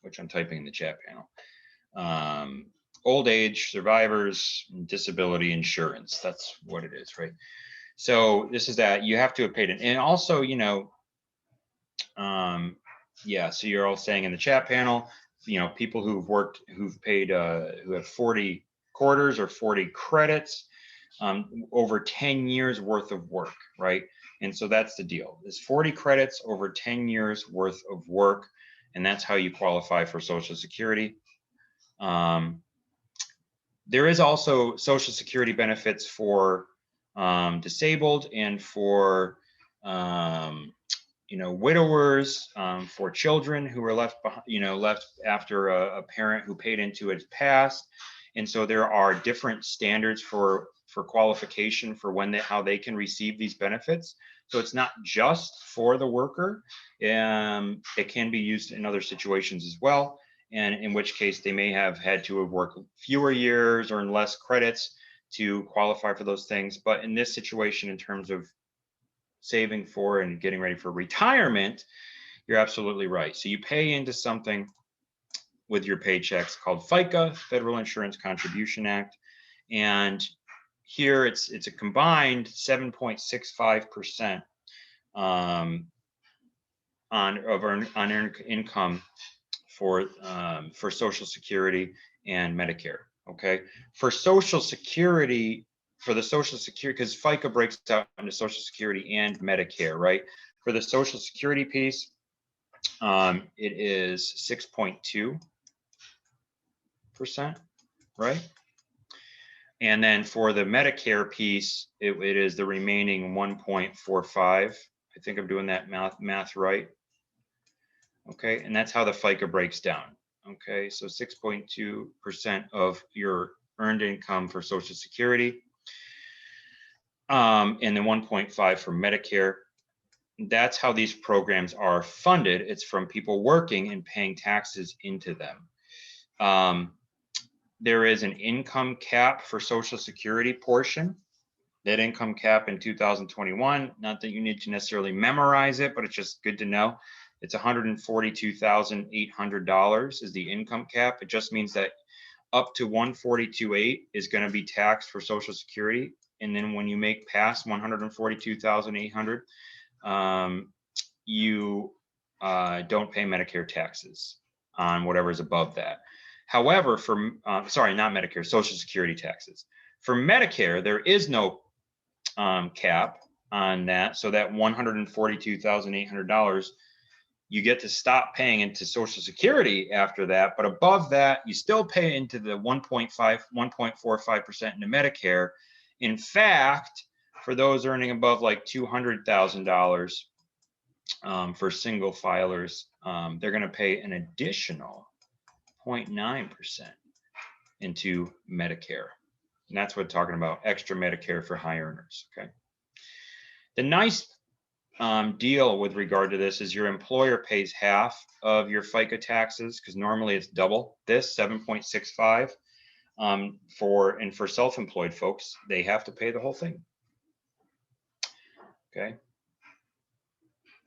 which I'm typing in the chat panel. Old age, survivors, disability insurance. That's what it is, right? So this is that you have to have paid it. And also, yeah, so you're all saying in the chat panel, people who've paid, who have 40 quarters or 40 credits, over 10 years worth of work, right? And so that's the deal. It's 40 credits over 10 years worth of work, and that's how you qualify for Social Security. There is also Social Security benefits for disabled and for widowers, for children who are left behind, left after a parent who paid into it passed. And so there are different standards for qualification for how they can receive these benefits. So it's not just for the worker. It can be used in other situations as well, and in which case they may have had to have worked fewer years or less credits to qualify for those things. But in this situation, in terms of saving for and getting ready for retirement, you're absolutely right. So you pay into something with your paychecks called FICA, Federal Insurance Contribution Act. And here it's a combined 7.65% on earned income for Social Security and Medicare. Okay, for Social Security, because FICA breaks out into Social Security and Medicare, right? For the Social Security piece, it is 6.2%, right? And then for the Medicare piece, it is the remaining 1.45. I think I'm doing that math right. Okay, and that's how the FICA breaks down. Okay, so 6.2% of your earned income for Social Security, and then 1.5 for Medicare. That's how these programs are funded. It's from people working and paying taxes into them. There is an income cap for Social Security portion. That income cap in 2021, not that you need to necessarily memorize it, but it's just good to know. It's $142,800 is the income cap. It just means that up to $142,800 is going to be taxed for Social Security. And then when you make past $142,800, you don't pay Medicare taxes on whatever is above that. However, for sorry, not Medicare, Social Security taxes. For Medicare, there is no cap on that. So that $142,800, you get to stop paying into Social Security after that. But above that, you still pay into the 1.45% into Medicare. In fact, for those earning above like $200,000 for single filers, they're going to pay an additional 0.9% into Medicare. And that's what we're talking about, extra Medicare for high earners, okay? The nice deal with regard to this is your employer pays half of your FICA taxes, because normally it's double this, 7.65. For self-employed folks, they have to pay the whole thing, okay?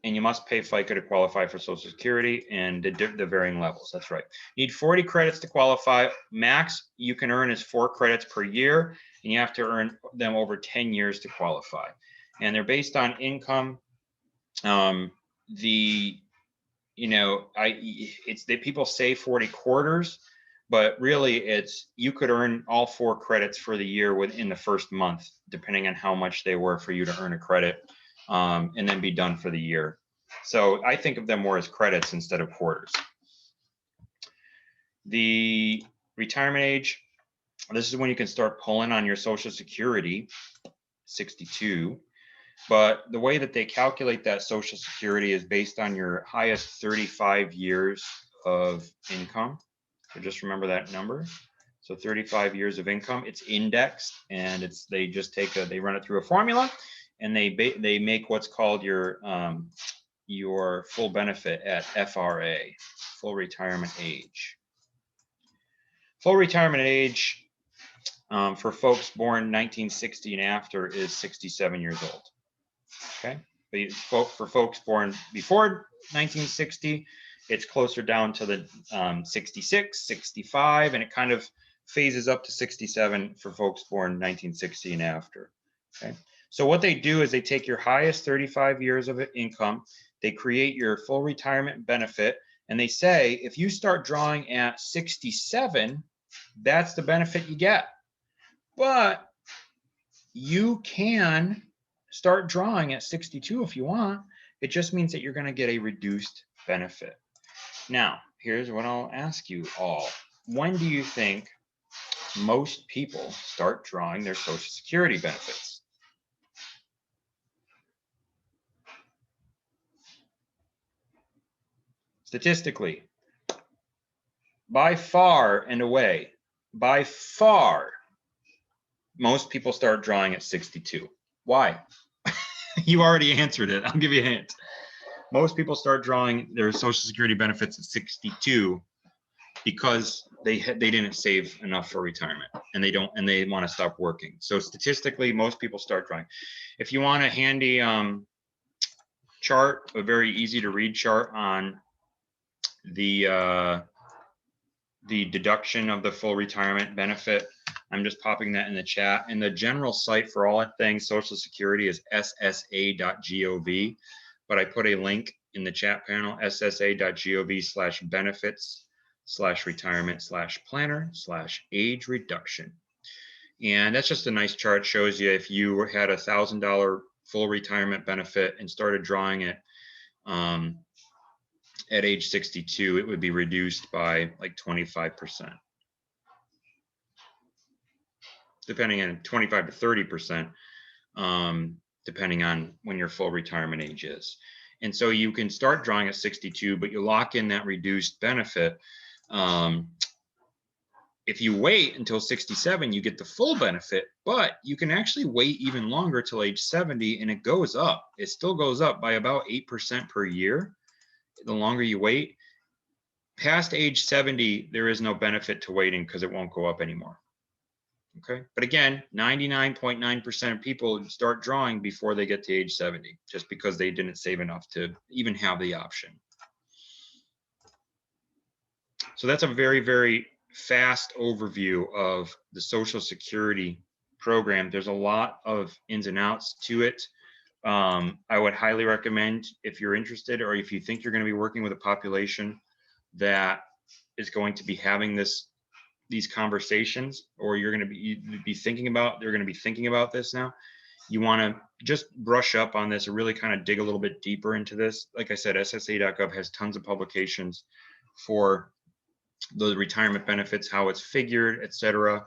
And you must pay FICA to qualify for Social Security, and the varying levels. That's right. You need 40 credits to qualify. Max you can earn is 4 credits per year, and you have to earn them over 10 years to qualify. And they're based on income. People say 40 quarters, but really you could earn all 4 credits for the year within the first month, depending on how much they were for you to earn a credit. And then be done for the year. So I think of them more as credits instead of quarters. The retirement age, this is when you can start pulling on your Social Security, 62. But the way that they calculate that Social Security is based on your highest 35 years of income. So just remember that number. So 35 years of income, it's indexed, and they run it through a formula. And they make what's called your full benefit at FRA, full retirement age. Full retirement age for folks born 1960 and after is 67 years old. Okay, but for folks born before 1960, it's closer down to the 66, 65, and it kind of phases up to 67 for folks born 1960 and after. Okay. So what they do is they take your highest 35 years of income, they create your full retirement benefit, and they say, if you start drawing at 67, that's the benefit you get. But you can start drawing at 62 if you want. It just means that you're going to get a reduced benefit. Now, here's what I'll ask you all. When do you think most people start drawing their Social Security benefits? Statistically, by far and away, most people start drawing at 62. Why? You already answered it. I'll give you a hint. Most people start drawing their Social Security benefits at 62 because they didn't save enough for retirement, and they want to stop working. So statistically, most people start drawing. If you want a handy chart, a very easy to read chart on the deduction of the full retirement benefit, I'm just popping that in the chat. And the general site for all things Social Security is ssa.gov, but I put a link in the chat panel, ssa.gov/benefits/retirement/planner/age reduction. And that's just a nice chart. Shows you if you had $1,000 full retirement benefit and started drawing it at age 62, it would be reduced by like 25%. Depending on 25 to 30%, depending on when your full retirement age is. And so you can start drawing at 62, but you lock in that reduced benefit. If you wait until 67, you get the full benefit, but you can actually wait even longer till age 70, and it goes up. It still goes up by about 8% per year. The longer you wait. Past age 70, there is no benefit to waiting because it won't go up anymore. Okay, but again, 99.9% of people start drawing before they get to age 70, just because they didn't save enough to even have the option. So that's a very, very fast overview of the Social Security program. There's a lot of ins and outs to it. I would highly recommend, if you're interested, or if you think you're going to be working with a population that is going to be having these conversations, or you're going to be thinking about, they're going to be thinking about this now, you want to just brush up on this and really kind of dig a little bit deeper into this. Like I said, SSA.gov has tons of publications for the retirement benefits, how it's figured, et cetera.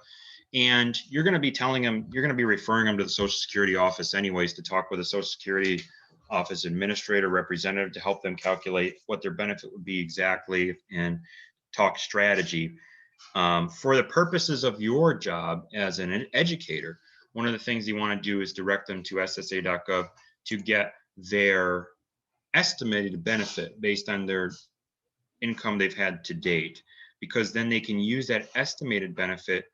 And you're going to be telling them, you're going to be referring them to the Social Security office anyways, to talk with a Social Security office administrator representative to help them calculate what their benefit would be exactly and talk strategy. For the purposes of your job as an educator, one of the things you want to do is direct them to SSA.gov to get their estimated benefit based on their income they've had to date, because then they can use that estimated benefit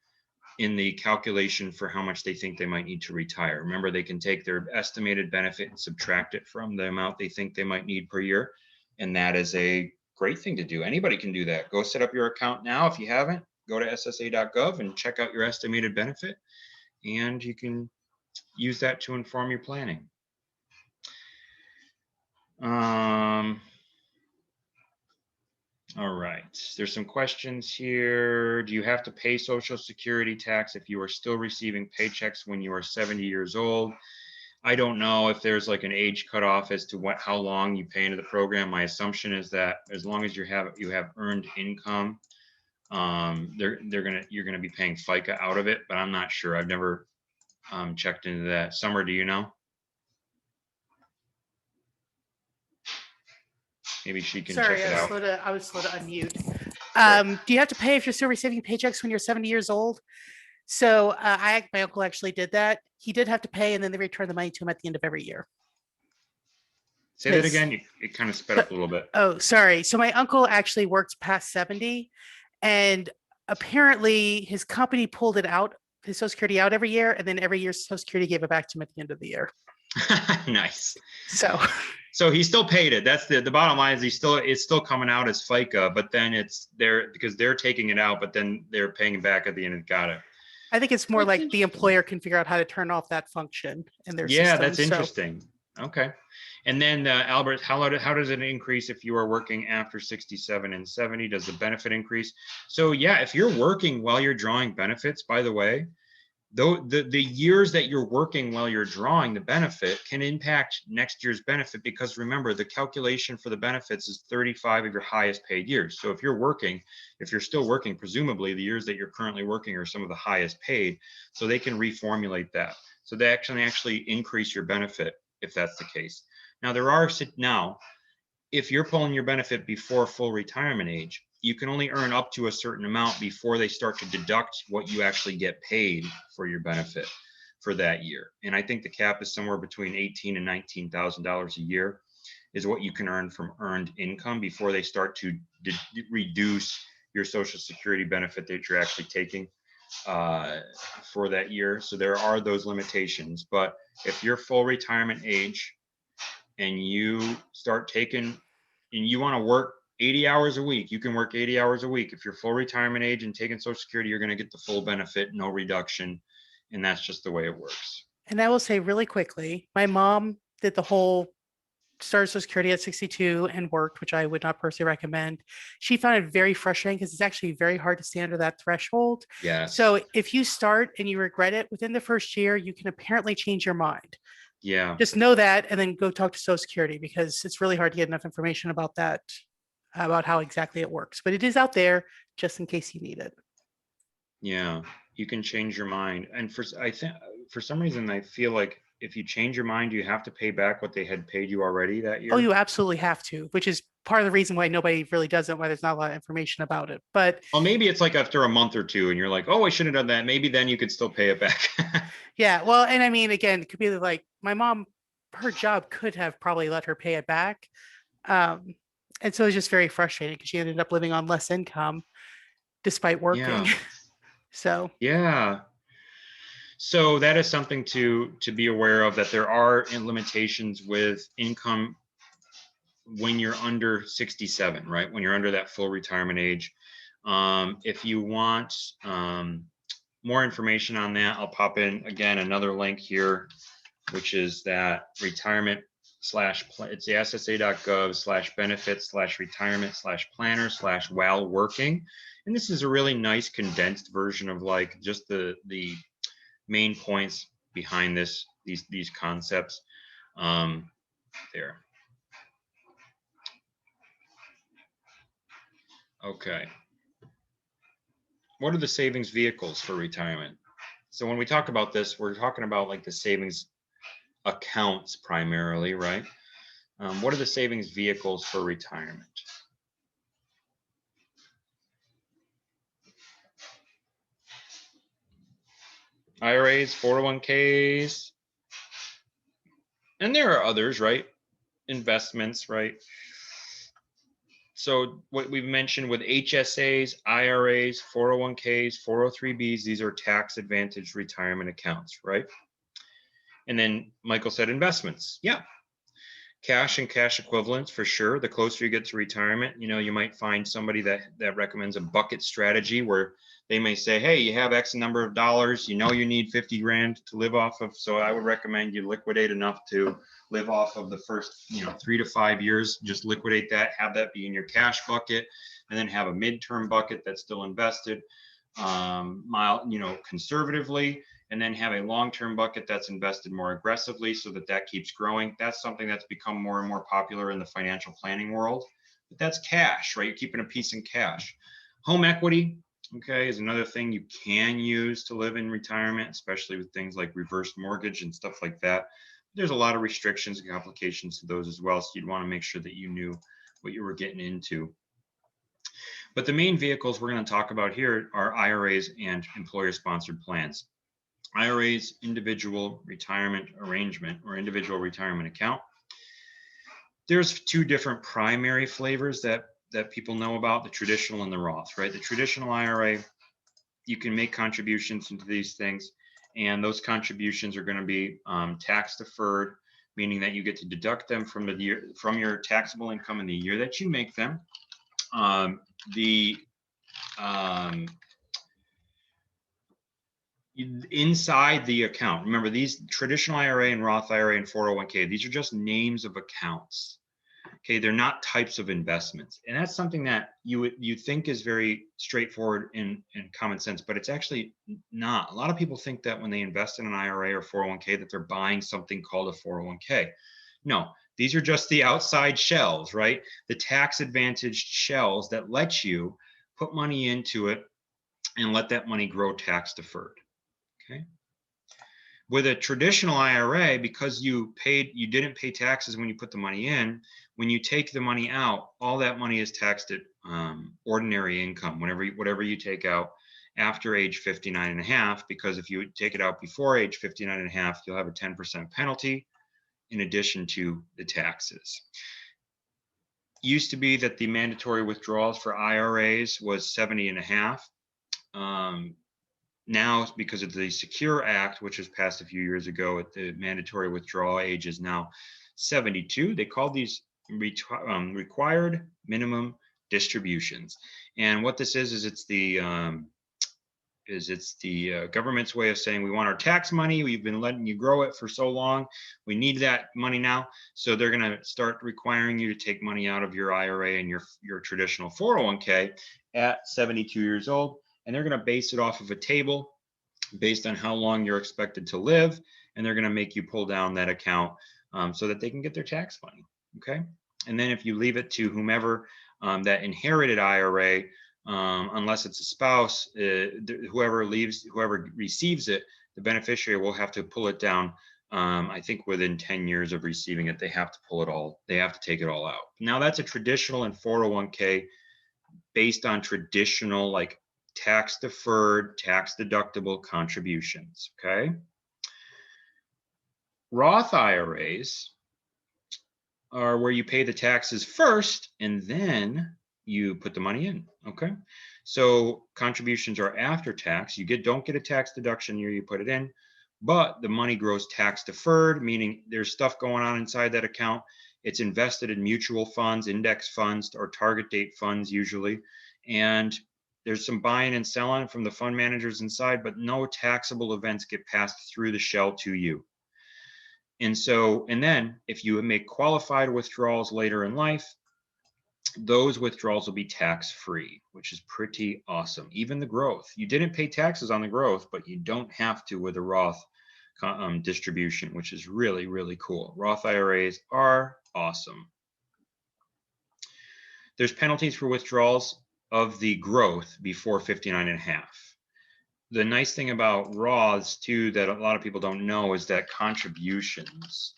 in the calculation for how much they think they might need to retire. Remember, they can take their estimated benefit and subtract it from the amount they think they might need per year. And that is a great thing to do. Anybody can do that. Go set up your account now. If you haven't, go to SSA.gov and check out your estimated benefit. And you can use that to inform your planning. All right, there's some questions here. Do you have to pay Social Security tax if you are still receiving paychecks when you are 70 years old? I don't know if there's like an age cutoff as to how long you pay into the program. My assumption is that as long as you have earned income, you're gonna be paying FICA out of it, but I'm not sure. I've never checked into that. Summer, do you know? Maybe she can check it out. I was slow to unmute. Do you have to pay if you're still receiving paychecks when you're 70 years old? So my uncle actually did that. He did have to pay, and then they return the money to him at the end of every year. Say that again. It kind of sped up a little bit. Oh, sorry. So my uncle actually worked past 70, and apparently his company pulled it out, his Social Security out every year, and then every year Social Security gave it back to him at the end of the year. Nice. So he still paid it. That's the bottom line is it's still coming out as FICA, but then it's there because they're taking it out, but then they're paying it back at the end. Got it. I think it's more like the employer can figure out how to turn off that function in their system. Yeah, that's interesting. Okay. And then Albert, how does it increase if you are working after 67 and 70? Does the benefit increase? So yeah, if you're working while you're drawing benefits, by the way, though the years that you're working while you're drawing the benefit can impact next year's benefit, because remember, the calculation for the benefits is 35 of your highest paid years. So if you're still working, presumably the years that you're currently working are some of the highest paid, so they can reformulate that. So they actually increase your benefit if that's the case. Now, if you're pulling your benefit before full retirement age, you can only earn up to a certain amount before they start to deduct what you actually get paid for your benefit for that year. And I think the cap is somewhere between $18,000 and $19,000 a year is what you can earn from earned income before they start to reduce your Social Security benefit that you're actually taking for that year. So there are those limitations. But if you're full retirement age and you start taking, and you want to work 80 hours a week, you can work 80 hours a week. If you're full retirement age and taking Social Security, you're going to get the full benefit, no reduction. And that's just the way it works. And I will say really quickly, my mom did the whole started Social Security at 62 and worked, which I would not personally recommend. She found it very frustrating because it's actually very hard to stay under that threshold. Yeah. So if you start and you regret it within the first year, you can apparently change your mind. Yeah. Just know that, and then go talk to Social Security, because it's really hard to get enough information about that, about how exactly it works. But it is out there just in case you need it. Yeah, you can change your mind. And I think for some reason, I feel like if you change your mind, you have to pay back what they had paid you already that year. Oh, you absolutely have to, which is part of the reason why nobody really does it, why there's not a lot of information about it. But well, maybe it's like after a month or two and you're like, oh, I shouldn't have done that. Maybe then you could still pay it back. Yeah, well, and I mean, again, it could be like my mom, her job could have probably let her pay it back. And so it's just very frustrating because she ended up living on less income despite working. Yeah. So yeah. So that is something to be aware of, that there are limitations with income when you're under 67, right? When you're under that full retirement age. If you want more information on that, I'll pop in again another link here which is that retirement slash, it's the ssa.gov/benefits/retirement/planner/while working. And this is a really nice condensed version of like just the main points behind these concepts there. Okay. What are the savings vehicles for retirement? So when we talk about this, we're talking about like the savings accounts primarily, right? What are the savings vehicles for retirement? IRAs, 401ks, and there are others, right? Investments, right? So what we've mentioned with HSAs, IRAs, 401ks, 403bs, these are tax advantaged retirement accounts, right? And then Michael said investments. Yeah. Cash and cash equivalents for sure. The closer you get to retirement, you might find somebody that recommends a bucket strategy where they may say, hey, you have X number of dollars, you need 50 grand to live off of. So I would recommend you liquidate enough to live off of the first, 3 to 5 years. Just liquidate that, have that be in your cash bucket, and then have a midterm bucket that's still invested, conservatively, and then have a long-term bucket that's invested more aggressively so that keeps growing. That's something that's become more and more popular in the financial planning world. But that's cash, right? You're keeping a piece in cash. Home equity, okay, is another thing you can use to live in retirement, especially with things like reverse mortgage and stuff like that. There's a lot of restrictions and complications to those as well, so you'd want to make sure that you knew what you were getting into. But the main vehicles we're going to talk about here are IRAs and employer-sponsored plans. IRAs, individual retirement arrangement or individual retirement account. There's two different primary flavors that people know about, the traditional and the Roth, right? The traditional IRA, you can make contributions into these things, and those contributions are going to be tax deferred, meaning that you get to deduct them from your taxable income in the year that you make them. Inside the account, remember, these traditional IRA and Roth IRA and 401k, these are just names of accounts. Okay, they're not types of investments, and that's something that you think is very straightforward and common sense, but it's actually not. A lot of people think that when they invest in an IRA or 401k that they're buying something called a 401k. No, these are just the outside shells, right? The tax advantaged shells that let you put money into it and let that money grow tax deferred. Okay. With a traditional IRA, because you didn't pay taxes when you put the money in, when you take the money out, all that money is taxed at ordinary income, whatever you take out after age 59 and a half, because if you take it out before age 59 and a half, you'll have a 10% penalty in addition to the taxes. Used to be that the mandatory withdrawals for IRAs was 70 and a half. Now, because of the Secure Act, which was passed a few years ago, the mandatory withdrawal age is now 72. They call these required minimum distributions. And what this is it's the government's way of saying, we want our tax money. We've been letting you grow it for so long. We need that money now. So they're going to start requiring you to take money out of your IRA and your traditional 401k at 72 years old. And they're going to base it off of a table based on how long you're expected to live. And they're going to make you pull down that account so that they can get their tax money. Okay. And then if you leave it to whomever that inherited IRA, unless it's a spouse, whoever receives it, the beneficiary will have to pull it down. I think within 10 years of receiving it, they have to take it all out. Now that's a traditional and 401k based on traditional, like tax deferred, tax deductible contributions. Okay. Roth IRAs are where you pay the taxes first and then you put the money in. Okay. So contributions are after tax. You don't get a tax deduction the year you put it in, but the money grows tax deferred, meaning there's stuff going on inside that account. It's invested in mutual funds, index funds, or target date funds usually. And there's some buying and selling from the fund managers inside, but no taxable events get passed through the shell to you. And so, and then if you make qualified withdrawals later in life, those withdrawals will be tax-free, which is pretty awesome. Even the growth, you didn't pay taxes on the growth, but you don't have to with a Roth distribution, which is really, really cool. Roth IRAs are awesome. There's penalties for withdrawals of the growth before 59 and a half. The nice thing about Roths too, that a lot of people don't know, is that contributions,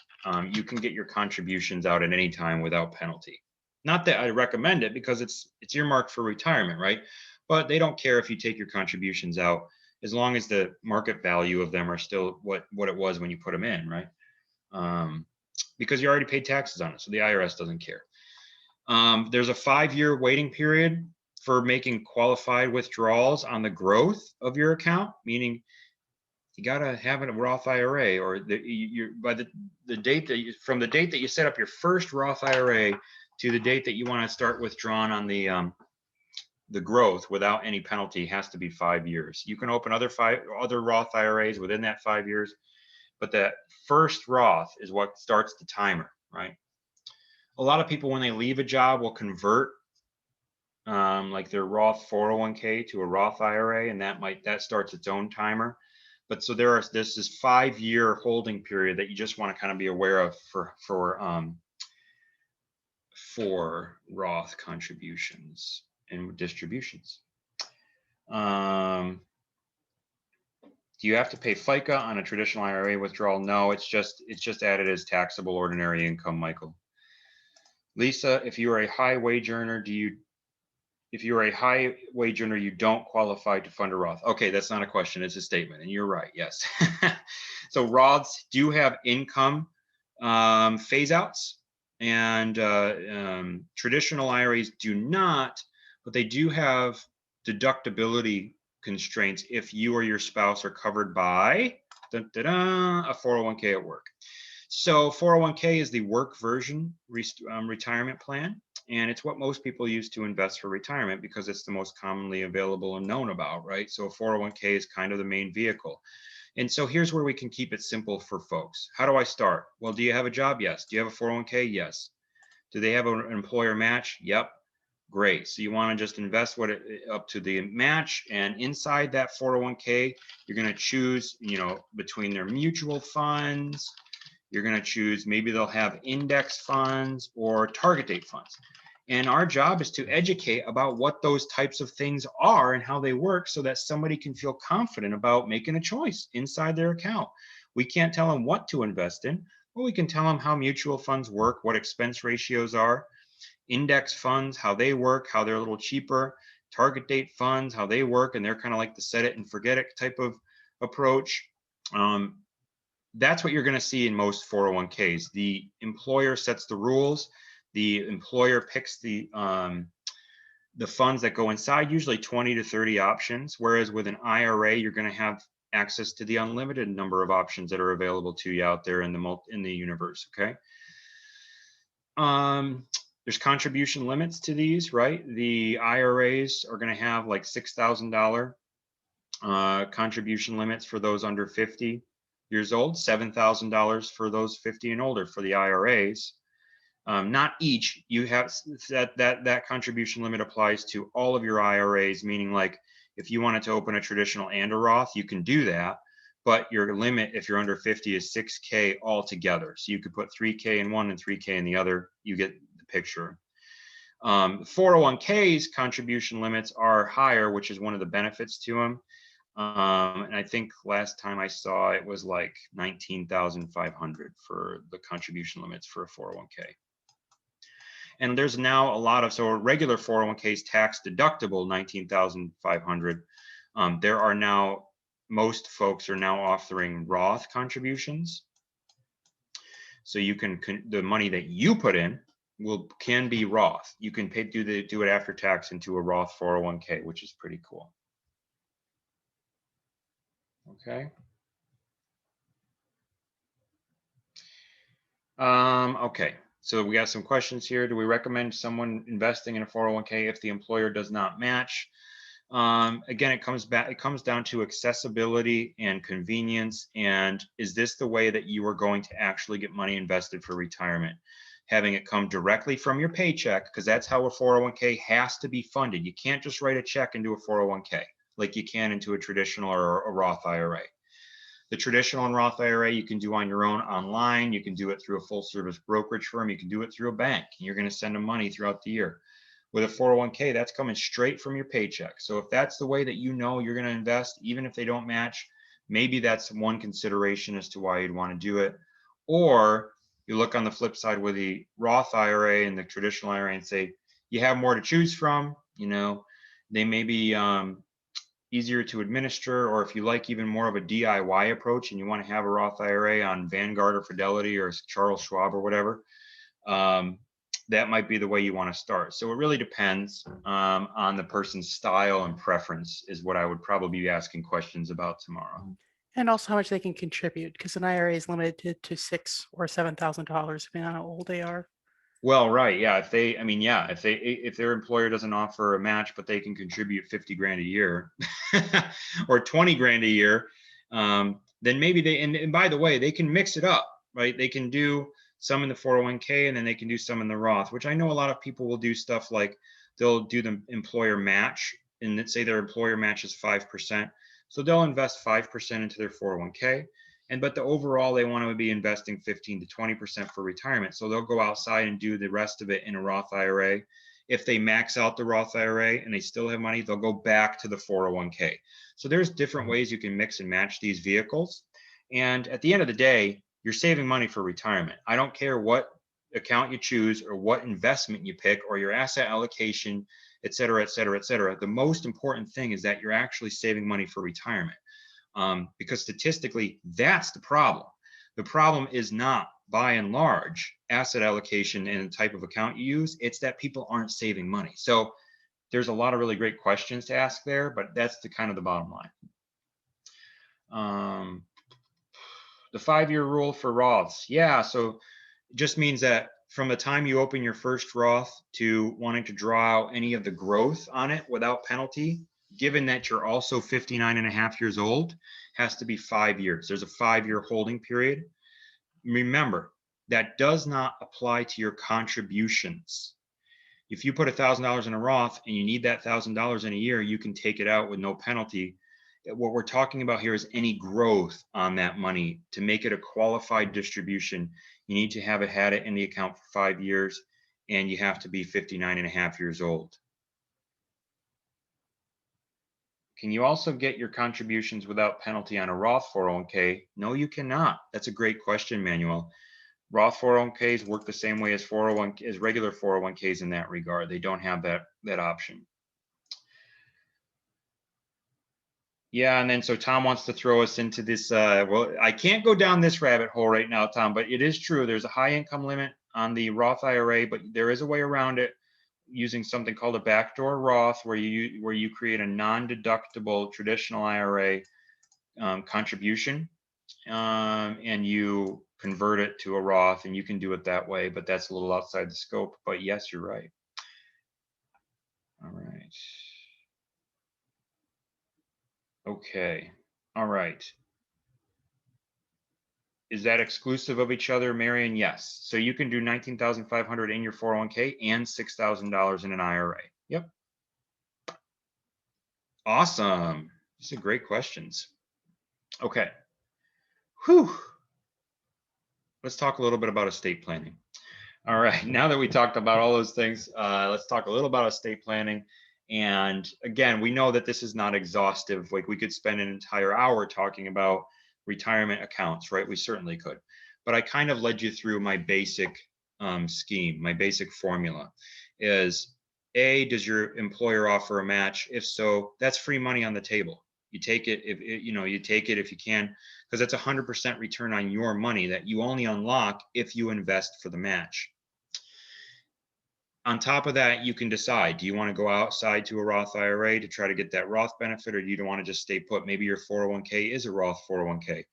you can get your contributions out at any time without penalty. Not that I recommend it, because it's earmarked for retirement, right? But they don't care if you take your contributions out, as long as the market value of them are still what it was when you put them in, right? Because you already paid taxes on it, so the IRS doesn't care. There's a 5-year waiting period for making qualified withdrawals on the growth of your account, meaning you got to have a Roth IRA, or by the date that from the date that you set up your first Roth IRA to the date that you want to start withdrawing on the growth without any penalty has to be 5 years. You can open other Roth IRAs within that 5 years, but that first Roth is what starts the timer, right? A lot of people, when they leave a job, will convert like their Roth 401k to a Roth IRA, and that starts its own timer. But so this is 5-year holding period that you just want to kind of be aware of for Roth contributions and distributions. Do you have to pay FICA on a traditional IRA withdrawal? No, it's just added as taxable ordinary income, Michael. Lisa, if you are a high wage earner, if you're a high wage earner, you don't qualify to fund a Roth. Okay, that's not a question, it's a statement, and you're right, yes. So Roths do have income phase outs, and traditional IRAs do not, but they do have deductibility constraints if you or your spouse are covered by a 401k at work. So 401k is the work version retirement plan, and it's what most people use to invest for retirement because it's the most commonly available and known about, right? So 401k is kind of the main vehicle. And so here's where we can keep it simple for folks. How do I start? Well, do you have a job? Yes. Do you have a 401k? Yes. Do they have an employer match? Yep. Great. So you want to just invest up to the match, and inside that 401k, you're going to choose, between their mutual funds. You're going to choose, maybe they'll have index funds or target date funds. And our job is to educate about what those types of things are and how they work, so that somebody can feel confident about making a choice inside their account. We can't tell them what to invest in, but we can tell them how mutual funds work, what expense ratios are, index funds, how they work, how they're a little cheaper, target date funds, how they work, and they're kind of like the set it and forget it type of approach. That's what you're going to see in most 401ks. The employer sets the rules. The employer picks the funds that go inside, usually 20 to 30 options. Whereas with an IRA, you're going to have access to the unlimited number of options that are available to you out there in the universe. Okay. There's contribution limits to these, right? The IRAs are going to have like $6,000 contribution limits for those under 50 years old, $7,000 for those 50 and older for the IRAs. Not each. You have that contribution limit applies to all of your IRAs, meaning like if you wanted to open a traditional and a Roth, you can do that, but your limit if you're under 50 is 6K altogether. So you could put 3K in one and 3K in the other. You get the picture. 401ks contribution limits are higher, which is one of the benefits to them. And I think last time I saw it was like 19,500 for the contribution limits for a 401k. And there's now a lot of, so a regular 401ks tax deductible 19,500. There are now, most folks are now offering Roth contributions. So you can, the money that you put in can be Roth. You can do it after tax into a Roth 401k, which is pretty cool. Okay. Okay. So we got some questions here. Do we recommend someone investing in a 401k if the employer does not match? Again, it comes down to accessibility and convenience. And is this the way that you are going to actually get money invested for retirement? Having it come directly from your paycheck, because that's how a 401k has to be funded. You can't just write a check into a 401k like you can into a traditional or a Roth IRA. The traditional and Roth IRA you can do on your own online. You can do it through a full service brokerage firm. You can do it through a bank. You're going to send them money throughout the year. With a 401k, that's coming straight from your paycheck. So if that's the way that you know you're going to invest, even if they don't match, maybe that's one consideration as to why you'd want to do it. Or you look on the flip side with the Roth IRA and the traditional IRA and say, you have more to choose from, they may be easier to administer, or if you like even more of a DIY approach and you want to have a Roth IRA on Vanguard or Fidelity or Charles Schwab or whatever, that might be the way you want to start. So it really depends on the person's style and preference is what I would probably be asking questions about tomorrow. And also how much they can contribute, because an IRA is limited to $6,000 or $7,000, depending on how old they are. Well, right. Yeah. If their employer doesn't offer a match, but they can contribute 50 grand a year or 20 grand a year, then maybe and by the way, they can mix it up, right? They can do some in the 401k and then they can do some in the Roth, which I know a lot of people will do stuff like they'll do the employer match and let's say their employer matches 5%. So they'll invest 5% into their 401k. But the overall, they want to be investing 15 to 20% for retirement. So they'll go outside and do the rest of it in a Roth IRA. If they max out the Roth IRA and they still have money, they'll go back to the 401k. So there's different ways you can mix and match these vehicles. And at the end of the day, you're saving money for retirement. I don't care what account you choose or what investment you pick or your asset allocation, et cetera, et cetera, et cetera. The most important thing is that you're actually saving money for retirement. Because statistically, that's the problem. The problem is not, by and large, asset allocation and the type of account you use. It's that people aren't saving money. So there's a lot of really great questions to ask there, but that's the kind of the bottom line. The 5-year rule for Roths. Yeah, so it just means that from the time you open your first Roth to wanting to draw out any of the growth on it without penalty, given that you're also 59 and a half years old, has to be 5 years. There's a 5-year holding period. Remember, that does not apply to your contributions. If you put $1,000 in a Roth and you need that $1,000 in a year, you can take it out with no penalty. What we're talking about here is any growth on that money. To make it a qualified distribution, you need to have had it in the account for 5 years, and you have to be 59 and a half years old. Can you also get your contributions without penalty on a Roth 401k? No, you cannot. That's a great question, Manuel. Roth 401ks work the same way as regular 401ks in that regard. They don't have that option. Yeah, and then so Tom wants to throw us into this. Well, I can't go down this rabbit hole right now, Tom, but it is true. There's a high income limit on the Roth IRA, but there is a way around it using something called a backdoor Roth, where you create a non-deductible traditional IRA contribution, and you convert it to a Roth, and you can do it that way. But that's a little outside the scope. But yes, you're right. All right. Okay. All right. Is that exclusive of each other, Marion? Yes. So you can do 19,500 in your 401k and $6,000 in an IRA. Yep. Awesome. These are great questions. Okay. Whew. Let's talk a little bit about estate planning. All right. Now that we talked about all those things, let's talk a little about estate planning. And again, we know that this is not exhaustive. Like we could spend an entire hour talking about retirement accounts, right? We certainly could. But I kind of led you through my basic scheme, my basic formula is A, does your employer offer a match? If so, that's free money on the table. You take it you take it if you can, because that's 100% return on your money that you only unlock if you invest for the match. On top of that, you can decide, do you want to go outside to a Roth IRA to try to get that Roth benefit, or do you want to just stay put? Maybe your 401k is a Roth 401k.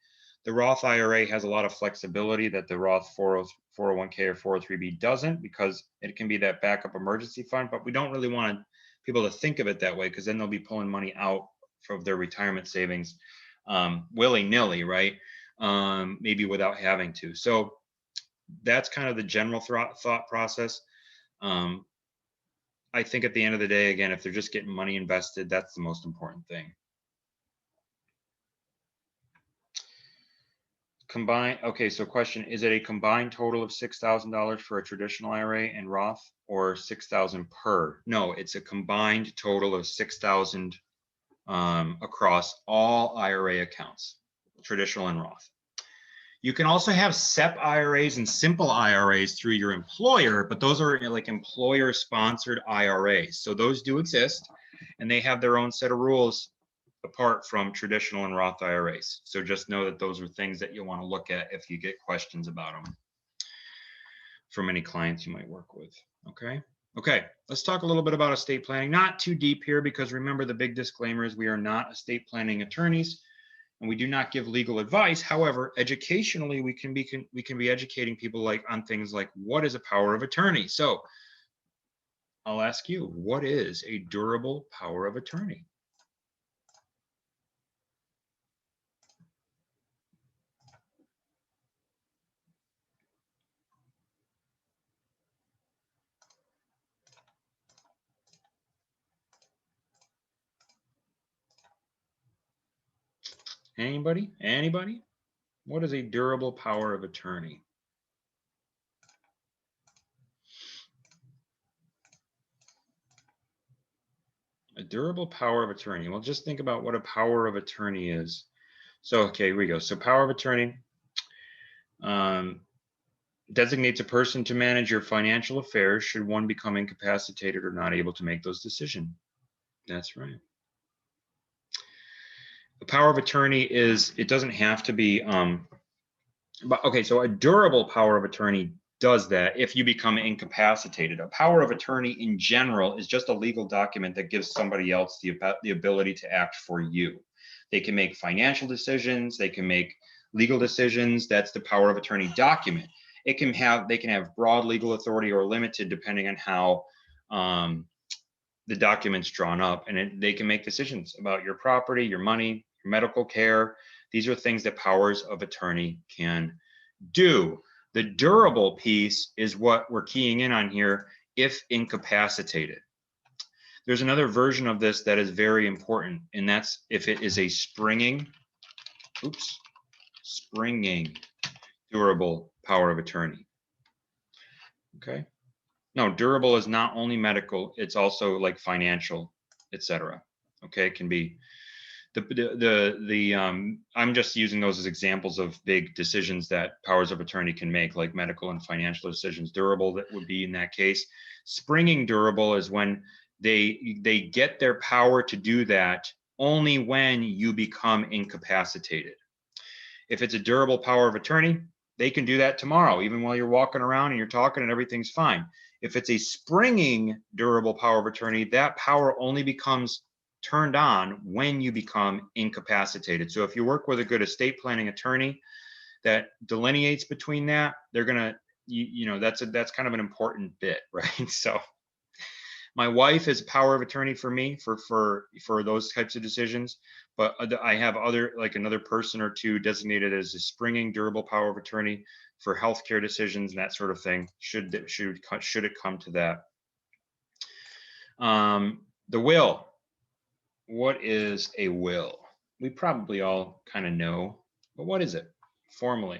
The Roth IRA has a lot of flexibility that the Roth 401k or 403b doesn't, because it can be that backup emergency fund, but we don't really want people to think of it that way, because then they'll be pulling money out from their retirement savings willy-nilly, right? Maybe without having to. So that's kind of the general thought process. I think at the end of the day, again, if they're just getting money invested, that's the most important thing. Combined, okay, so question, is it a combined total of $6,000 for a traditional IRA and Roth, or $6,000 per? No, it's a combined total of $6,000 across all IRA accounts, traditional and Roth. You can also have SEP IRAs and simple IRAs through your employer, but those are like employer sponsored IRAs. So those do exist, and they have their own set of rules apart from traditional and Roth IRAs. So just know that those are things that you'll want to look at if you get questions about them from any clients you might work with. Okay. Okay, let's talk a little bit about estate planning. Not too deep here, because remember, the big disclaimer is we are not estate planning attorneys and we do not give legal advice. However, educationally, we can be educating people like on things like, what is a power of attorney? So I'll ask you, what is a durable power of attorney? Anybody? Anybody? What is a durable power of attorney? A durable power of attorney. Well, just think about what a power of attorney is. So, okay, here we go. So power of attorney designates a person to manage your financial affairs should one become incapacitated or not able to make those decisions. That's right. The power of attorney is, it doesn't have to be, but okay, so a durable power of attorney does that if you become incapacitated. A power of attorney in general is just a legal document that gives somebody else the ability to act for you. They can make financial decisions, they can make legal decisions. That's the power of attorney document. They can have broad legal authority or limited depending on how the document's drawn up, and they can make decisions about your property, your money, your medical care. These are things that powers of attorney can do. The durable piece is what we're keying in on here, if incapacitated. There's another version of this that is very important, and that's if it is a springing durable power of attorney. Okay. No, durable is not only medical, it's also like financial, etc. Okay, it can be I'm just using those as examples of big decisions that powers of attorney can make, like medical and financial decisions. Durable, that would be in that case. Springing durable is when they get their power to do that only when you become incapacitated. If it's a durable power of attorney, they can do that tomorrow, even while you're walking around and you're talking and everything's fine. If it's a springing durable power of attorney, that power only becomes turned on when you become incapacitated. So if you work with a good estate planning attorney that delineates between that, they're gonna, that's kind of an important bit, right? So my wife is power of attorney for me for those types of decisions, but I have another person or two designated as a springing durable power of attorney for healthcare decisions and that sort of thing. Should it come to that? The will. What is a will? We probably all kind of know, but what is it formally?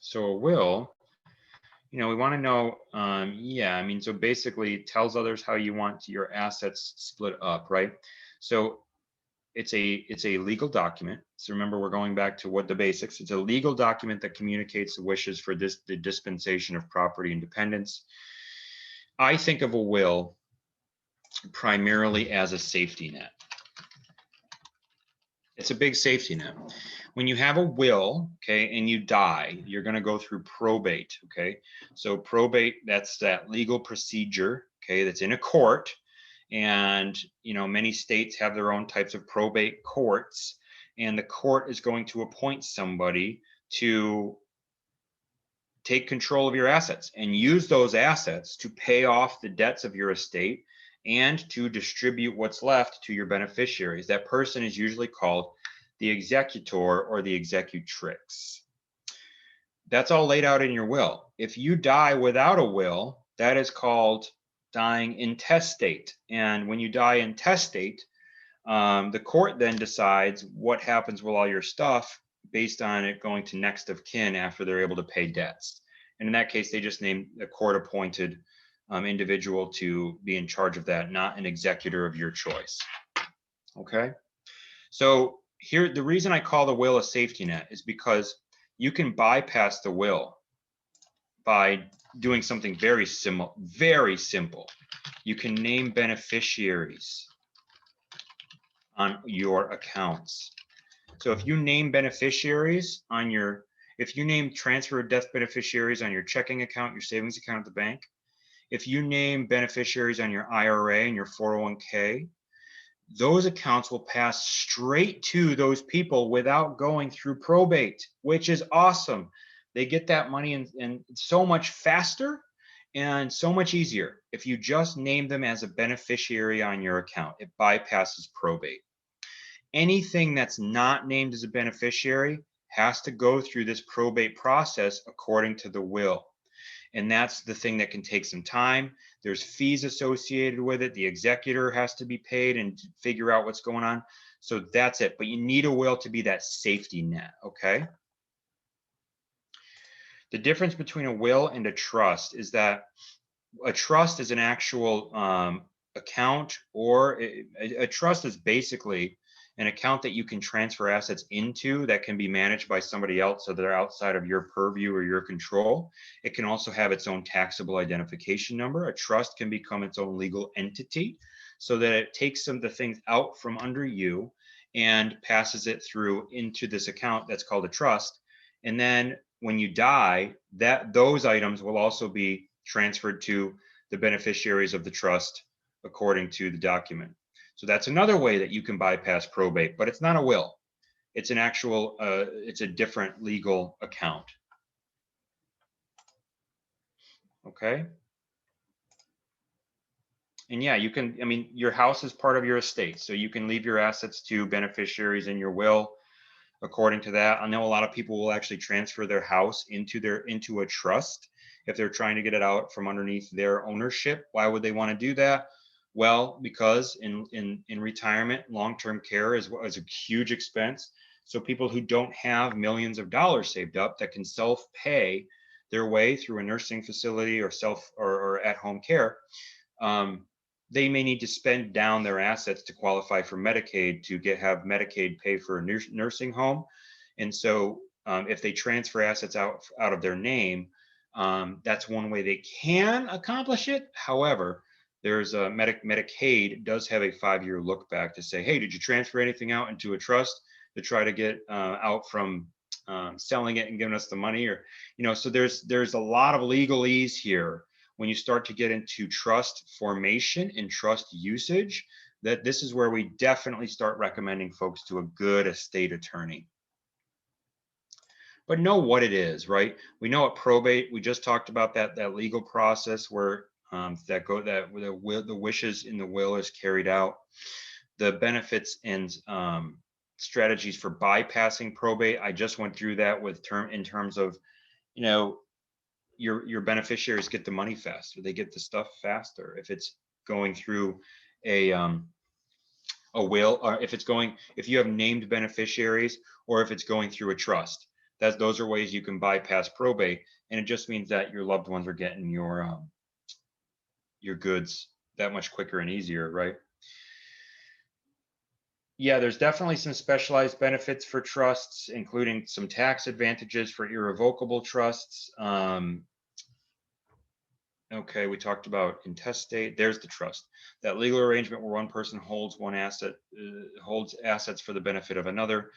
So a will, we want to know, so basically it tells others how you want your assets split up, right? So it's a legal document. So remember, we're going back to what the basics. It's a legal document that communicates the wishes for the dispensation of property independence. I think of a will primarily as a safety net. It's a big safety net. When you have a will, okay, and you die, you're going to go through probate, okay? So probate, that's that legal procedure, okay, that's in a court. And, many states have their own types of probate courts, and the court is going to appoint somebody to take control of your assets and use those assets to pay off the debts of your estate and to distribute what's left to your beneficiaries. That person is usually called the executor or the executrix. That's all laid out in your will. If you die without a will, that is called dying intestate. And when you die intestate, the court then decides what happens with all your stuff based on it going to next of kin after they're able to pay debts. And in that case, they just name a court-appointed individual to be in charge of that, not an executor of your choice. Okay? So here, the reason I call the will a safety net is because you can bypass the will by doing something very simple. You can name beneficiaries on your accounts. So if you name beneficiaries on your, if you name transfer of death beneficiaries on your checking account, your savings account at the bank, if you name beneficiaries on your IRA and your 401k, those accounts will pass straight to those people without going through probate, which is awesome. They get that money in so much faster and so much easier. If you just name them as a beneficiary on your account, it bypasses probate. Anything that's not named as a beneficiary has to go through this probate process according to the will. And that's the thing that can take some time. There's fees associated with it. The executor has to be paid and figure out what's going on. So that's it. But you need a will to be that safety net, okay? The difference between a will and a trust is that a trust is an actual account, or a trust is basically an account that you can transfer assets into that can be managed by somebody else, so they're outside of your purview or your control. It can also have its own taxable identification number. A trust can become its own legal entity so that it takes some of the things out from under you and passes it through into this account that's called a trust. And then when you die, those items will also be transferred to the beneficiaries of the trust according to the document. So that's another way that you can bypass probate, but it's not a will. It's an actual, it's a different legal account. Okay. And yeah, you can, I mean, your house is part of your estate, so you can leave your assets to beneficiaries in your will according to that. I know a lot of people will actually transfer their house into a trust if they're trying to get it out from underneath their ownership. Why would they want to do that? Well, because in retirement, long-term care is a huge expense. So people who don't have millions of dollars saved up that can self-pay their way through a nursing facility or or at-home care, they may need to spend down their assets to qualify for Medicaid to have Medicaid pay for a nursing home. And so if they transfer assets out of their name, that's one way they can accomplish it. However, there's a Medicaid does have a 5-year look back to say, hey, did you transfer anything out into a trust to try to get out from selling it and giving us the money? Or, so there's a lot of legalese here when you start to get into trust formation and trust usage. That this is where we definitely start recommending folks to a good estate attorney. But know what it is, right? We know at probate, we just talked about that legal process where the wishes in the will is carried out. The benefits and strategies for bypassing probate, I just went through that in terms of, your beneficiaries get the money faster, they get the stuff faster if it's going through a will, or if you have named beneficiaries, or if it's going through a trust. Those are ways you can bypass probate, and it just means that your loved ones are getting your goods that much quicker and easier, right? Yeah, there's definitely some specialized benefits for trusts, including some tax advantages for irrevocable trusts. Okay, we talked about intestate. There's the trust. That legal arrangement where one person holds one asset, holds assets for the benefit of another.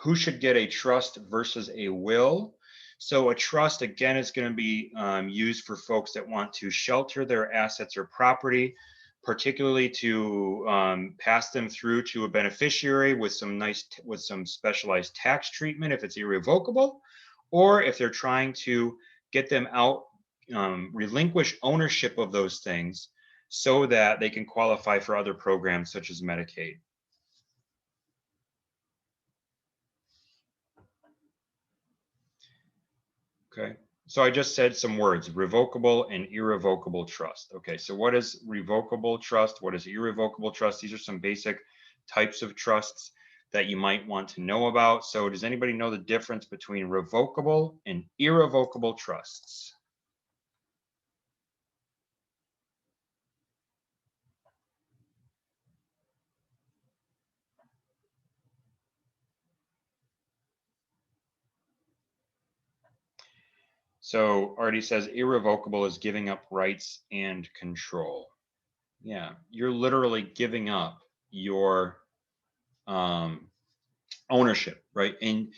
Who should get a trust versus a will? So a trust, again, is going to be used for folks that want to shelter their assets or property, particularly to pass them through to a beneficiary with some specialized tax treatment if it's irrevocable, or if they're trying to get them out, relinquish ownership of those things so that they can qualify for other programs such as Medicaid. Okay, so I just said some words: revocable and irrevocable trust. Okay, so what is revocable trust? What is irrevocable trust? These are some basic types of trusts that you might want to know about. So does anybody know the difference between revocable and irrevocable trusts? So Artie says irrevocable is giving up rights and control. Yeah, you're literally giving up your ownership, right? And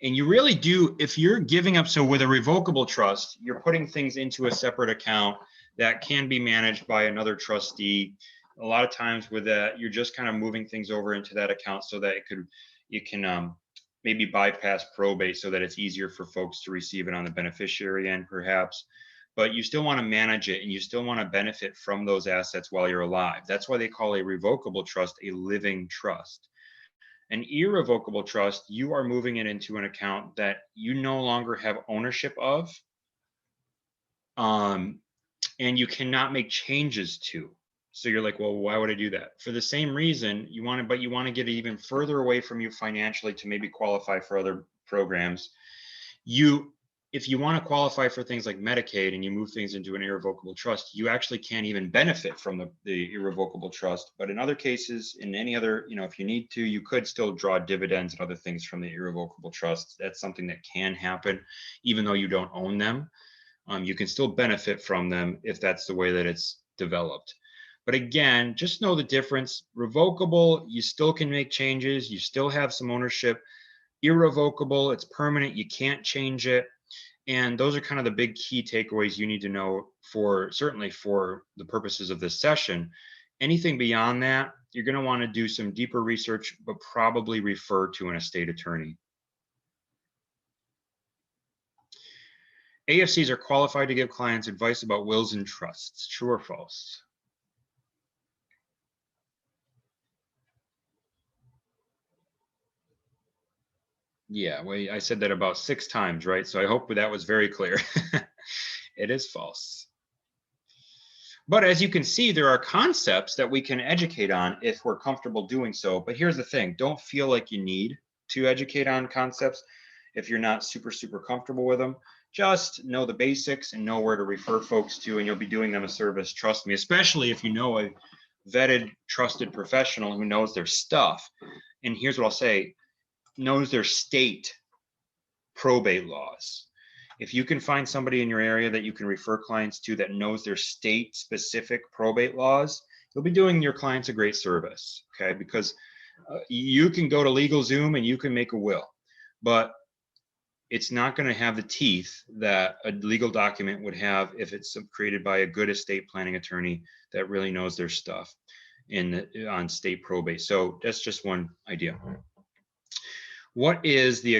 you really do, if you're giving up, so with a revocable trust, you're putting things into a separate account that can be managed by another trustee. A lot of times with that, you're just kind of moving things over into that account so that you can maybe bypass probate so that it's easier for folks to receive it on the beneficiary end, perhaps. But you still want to manage it and you still want to benefit from those assets while you're alive. That's why they call a revocable trust a living trust. An irrevocable trust, you are moving it into an account that you no longer have ownership of, and you cannot make changes to. So you're like, well, why would I do that? For the same reason, you want to get it even further away from you financially to maybe qualify for other programs. If you want to qualify for things like Medicaid and you move things into an irrevocable trust, you actually can't even benefit from the irrevocable trust. But in other cases, in any other, if you need to, you could still draw dividends and other things from the irrevocable trust. That's something that can happen, even though you don't own them. You can still benefit from them if that's the way that it's developed. But again, just know the difference. Revocable, you still can make changes. You still have some ownership. Irrevocable, it's permanent. You can't change it. And those are kind of the big key takeaways you need to know certainly for the purposes of this session. Anything beyond that, you're going to want to do some deeper research, but probably refer to an estate attorney. AFCs are qualified to give clients advice about wills and trusts. True or false? Yeah, well, I said that about 6 times, right? So I hope that was very clear. It is false. But as you can see, there are concepts that we can educate on if we're comfortable doing so. But here's the thing, don't feel like you need to educate on concepts if you're not super, super comfortable with them. Just know the basics and know where to refer folks to, and you'll be doing them a service, trust me, especially if you know a vetted, trusted professional who knows their stuff. And here's what I'll say, knows their state probate laws. If you can find somebody in your area that you can refer clients to that knows their state specific probate laws, you'll be doing your clients a great service, okay? Because you can go to LegalZoom and you can make a will, but it's not going to have the teeth that a legal document would have if it's created by a good estate planning attorney that really knows their stuff on state probate. So that's just one idea. What is the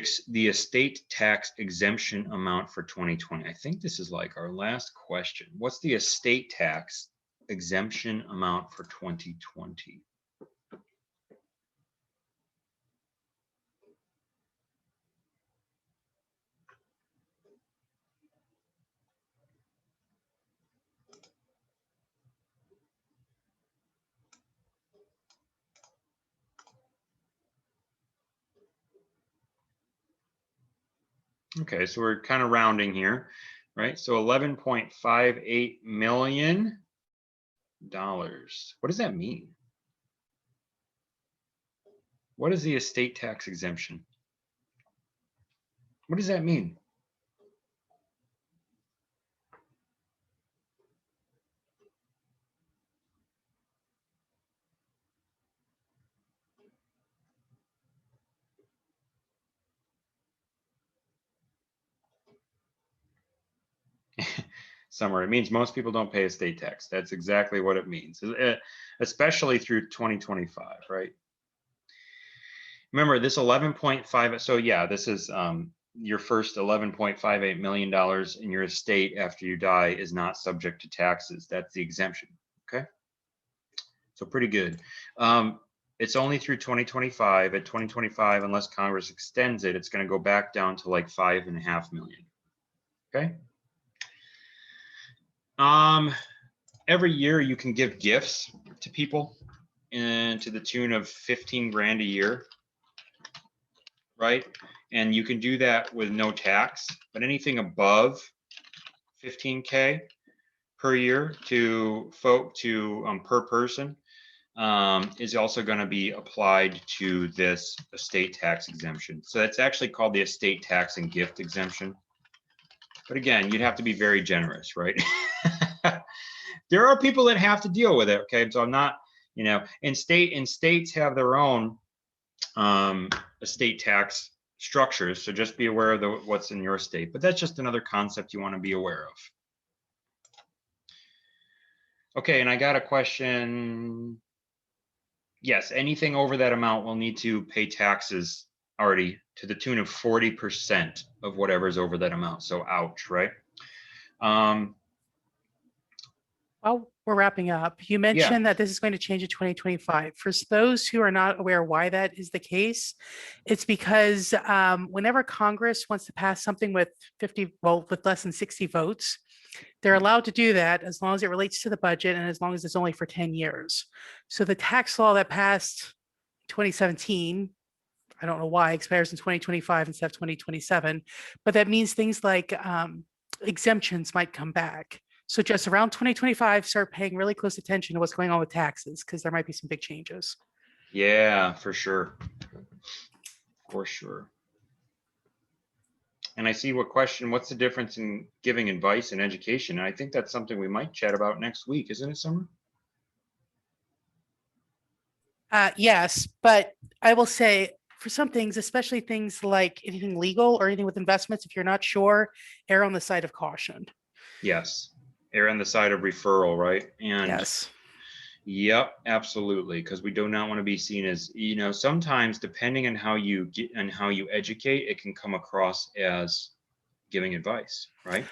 estate tax exemption amount for 2020? I think this is like our last question. What's the estate tax exemption amount for 2020? Okay, so we're kind of rounding here, right? So $11.58 million. What does that mean? What is the estate tax exemption? What does that mean? Summer. It means most people don't pay estate tax. That's exactly what it means, especially through 2025, right? Remember this 11.5. So yeah, this is your first $11.58 million in your estate after you die is not subject to taxes. That's the exemption. Okay. So pretty good. It's only through 2025. At 2025, unless Congress extends it, it's going to go back down to like 5.5 million. Okay. Every year you can give gifts to people and to the tune of 15 grand a year, right? And you can do that with no tax, but anything above 15K per year to per person is also going to be applied to this estate tax exemption. So that's actually called the estate tax and gift exemption. But again, you'd have to be very generous, right? There are people that have to deal with it. Okay, so I'm not, and states have their own estate tax structures. So just be aware of what's in your state. But that's just another concept you want to be aware of. Okay, and I got a question. Yes, anything over that amount will need to pay taxes already to the tune of 40% of whatever's over that amount. So ouch, right? Well, we're wrapping up. You mentioned that this is going to change in 2025. For those who are not aware why that is the case, it's because whenever Congress wants to pass something with with less than 60 votes, they're allowed to do that as long as it relates to the budget and as long as it's only for 10 years. So the tax law that passed 2017, I don't know why, expires in 2025 instead of 2027, but that means things like exemptions might come back. So just around 2025, start paying really close attention to what's going on with taxes because there might be some big changes. Yeah, for sure. For sure. And I see what's the difference in giving advice and education? And I think that's something we might chat about next week, isn't it, Summer? Yes, but I will say for some things, especially things like anything legal or anything with investments, if you're not sure, err on the side of caution. Yes. Err on the side of referral, right? And yes. Yep, absolutely. Because we do not want to be seen as, sometimes depending on how you get and how you educate, it can come across as giving advice, right?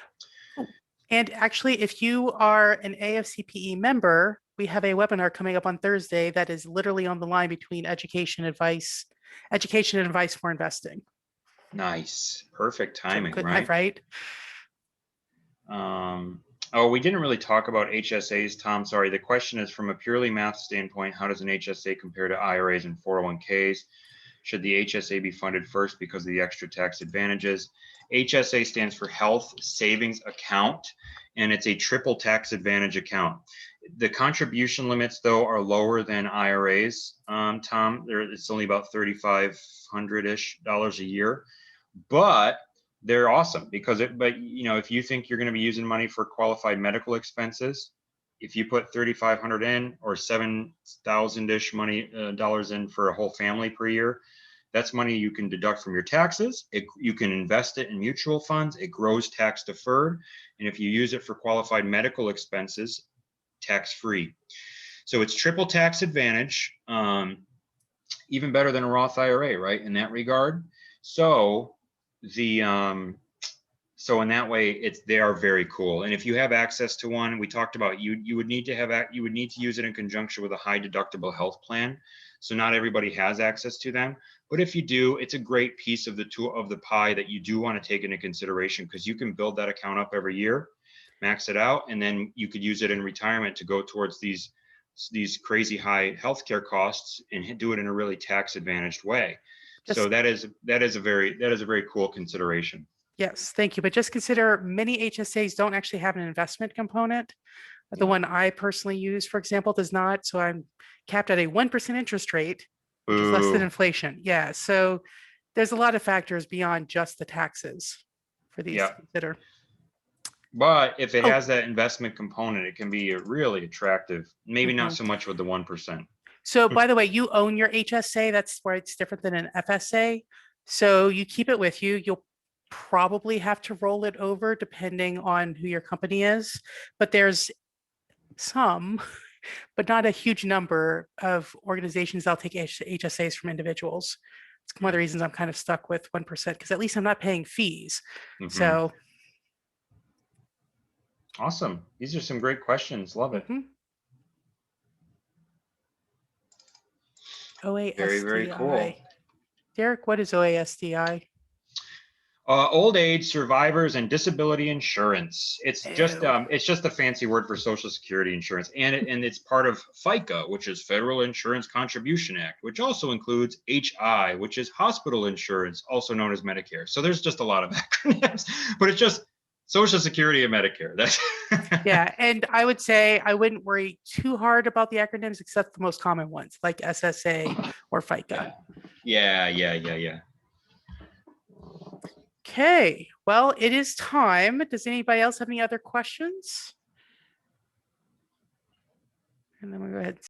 And actually, if you are an AFCPE member, we have a webinar coming up on Thursday that is literally on the line between education and advice for investing. Nice. Perfect timing, so right? Right. Oh, we didn't really talk about HSAs, Tom. Sorry. The question is from a purely math standpoint, how does an HSA compare to IRAs and 401ks? Should the HSA be funded first because of the extra tax advantages? HSA stands for Health Savings Account, and it's a triple tax advantage account. The contribution limits, though, are lower than IRAs, Tom. It's only about $3,500-ish a year, but they're awesome because if you think you're going to be using money for qualified medical expenses, if you put 3,500 in or 7,000-ish dollars in for a whole family per year, that's money you can deduct from your taxes. You can invest it in mutual funds. It grows tax deferred. And if you use it for qualified medical expenses, tax free. So it's triple tax advantage, even better than a Roth IRA, right? In that regard. So so in that way, they are very cool. And if you have access to one, we talked about you would need to use it in conjunction with a high deductible health plan. So not everybody has access to them, but if you do, it's a great piece of the pie that you do want to take into consideration because you can build that account up every year, max it out, and then you could use it in retirement to go towards these crazy high healthcare costs and do it in a really tax advantaged way. So that is a very cool consideration. Yes, thank you. But just consider many HSAs don't actually have an investment component. The one I personally use, for example, does not. So I'm capped at a 1% interest rate, which is less than inflation. Yeah. So there's a lot of factors beyond just the taxes for these to consider. But if it has that investment component, it can be really attractive. Maybe not so much with the 1%. So by the way, you own your HSA. That's where it's different than an FSA. So you keep it with you. probably have to roll it over depending on who your company is, but there's some, but not a huge number of organizations that'll take HSAs from individuals. It's one of the reasons I'm kind of stuck with 1% because at least I'm not paying fees. Mhm. So awesome. These are some great questions. Love it. OASDI. Very, very cool. Derek, what is OASDI? Old age survivors and disability insurance. It's just a fancy word for Social Security insurance, and it's part of FICA, which is Federal Insurance Contribution Act, which also includes HI, which is hospital insurance, also known as Medicare. So there's just a lot of acronyms, but it's just Social Security and Medicare. That's yeah, and I would say I wouldn't worry too hard about the acronyms, except the most common ones like SSA or FICA. Yeah. Okay, well, it is time. Does anybody else have any other questions? And then we'll go ahead and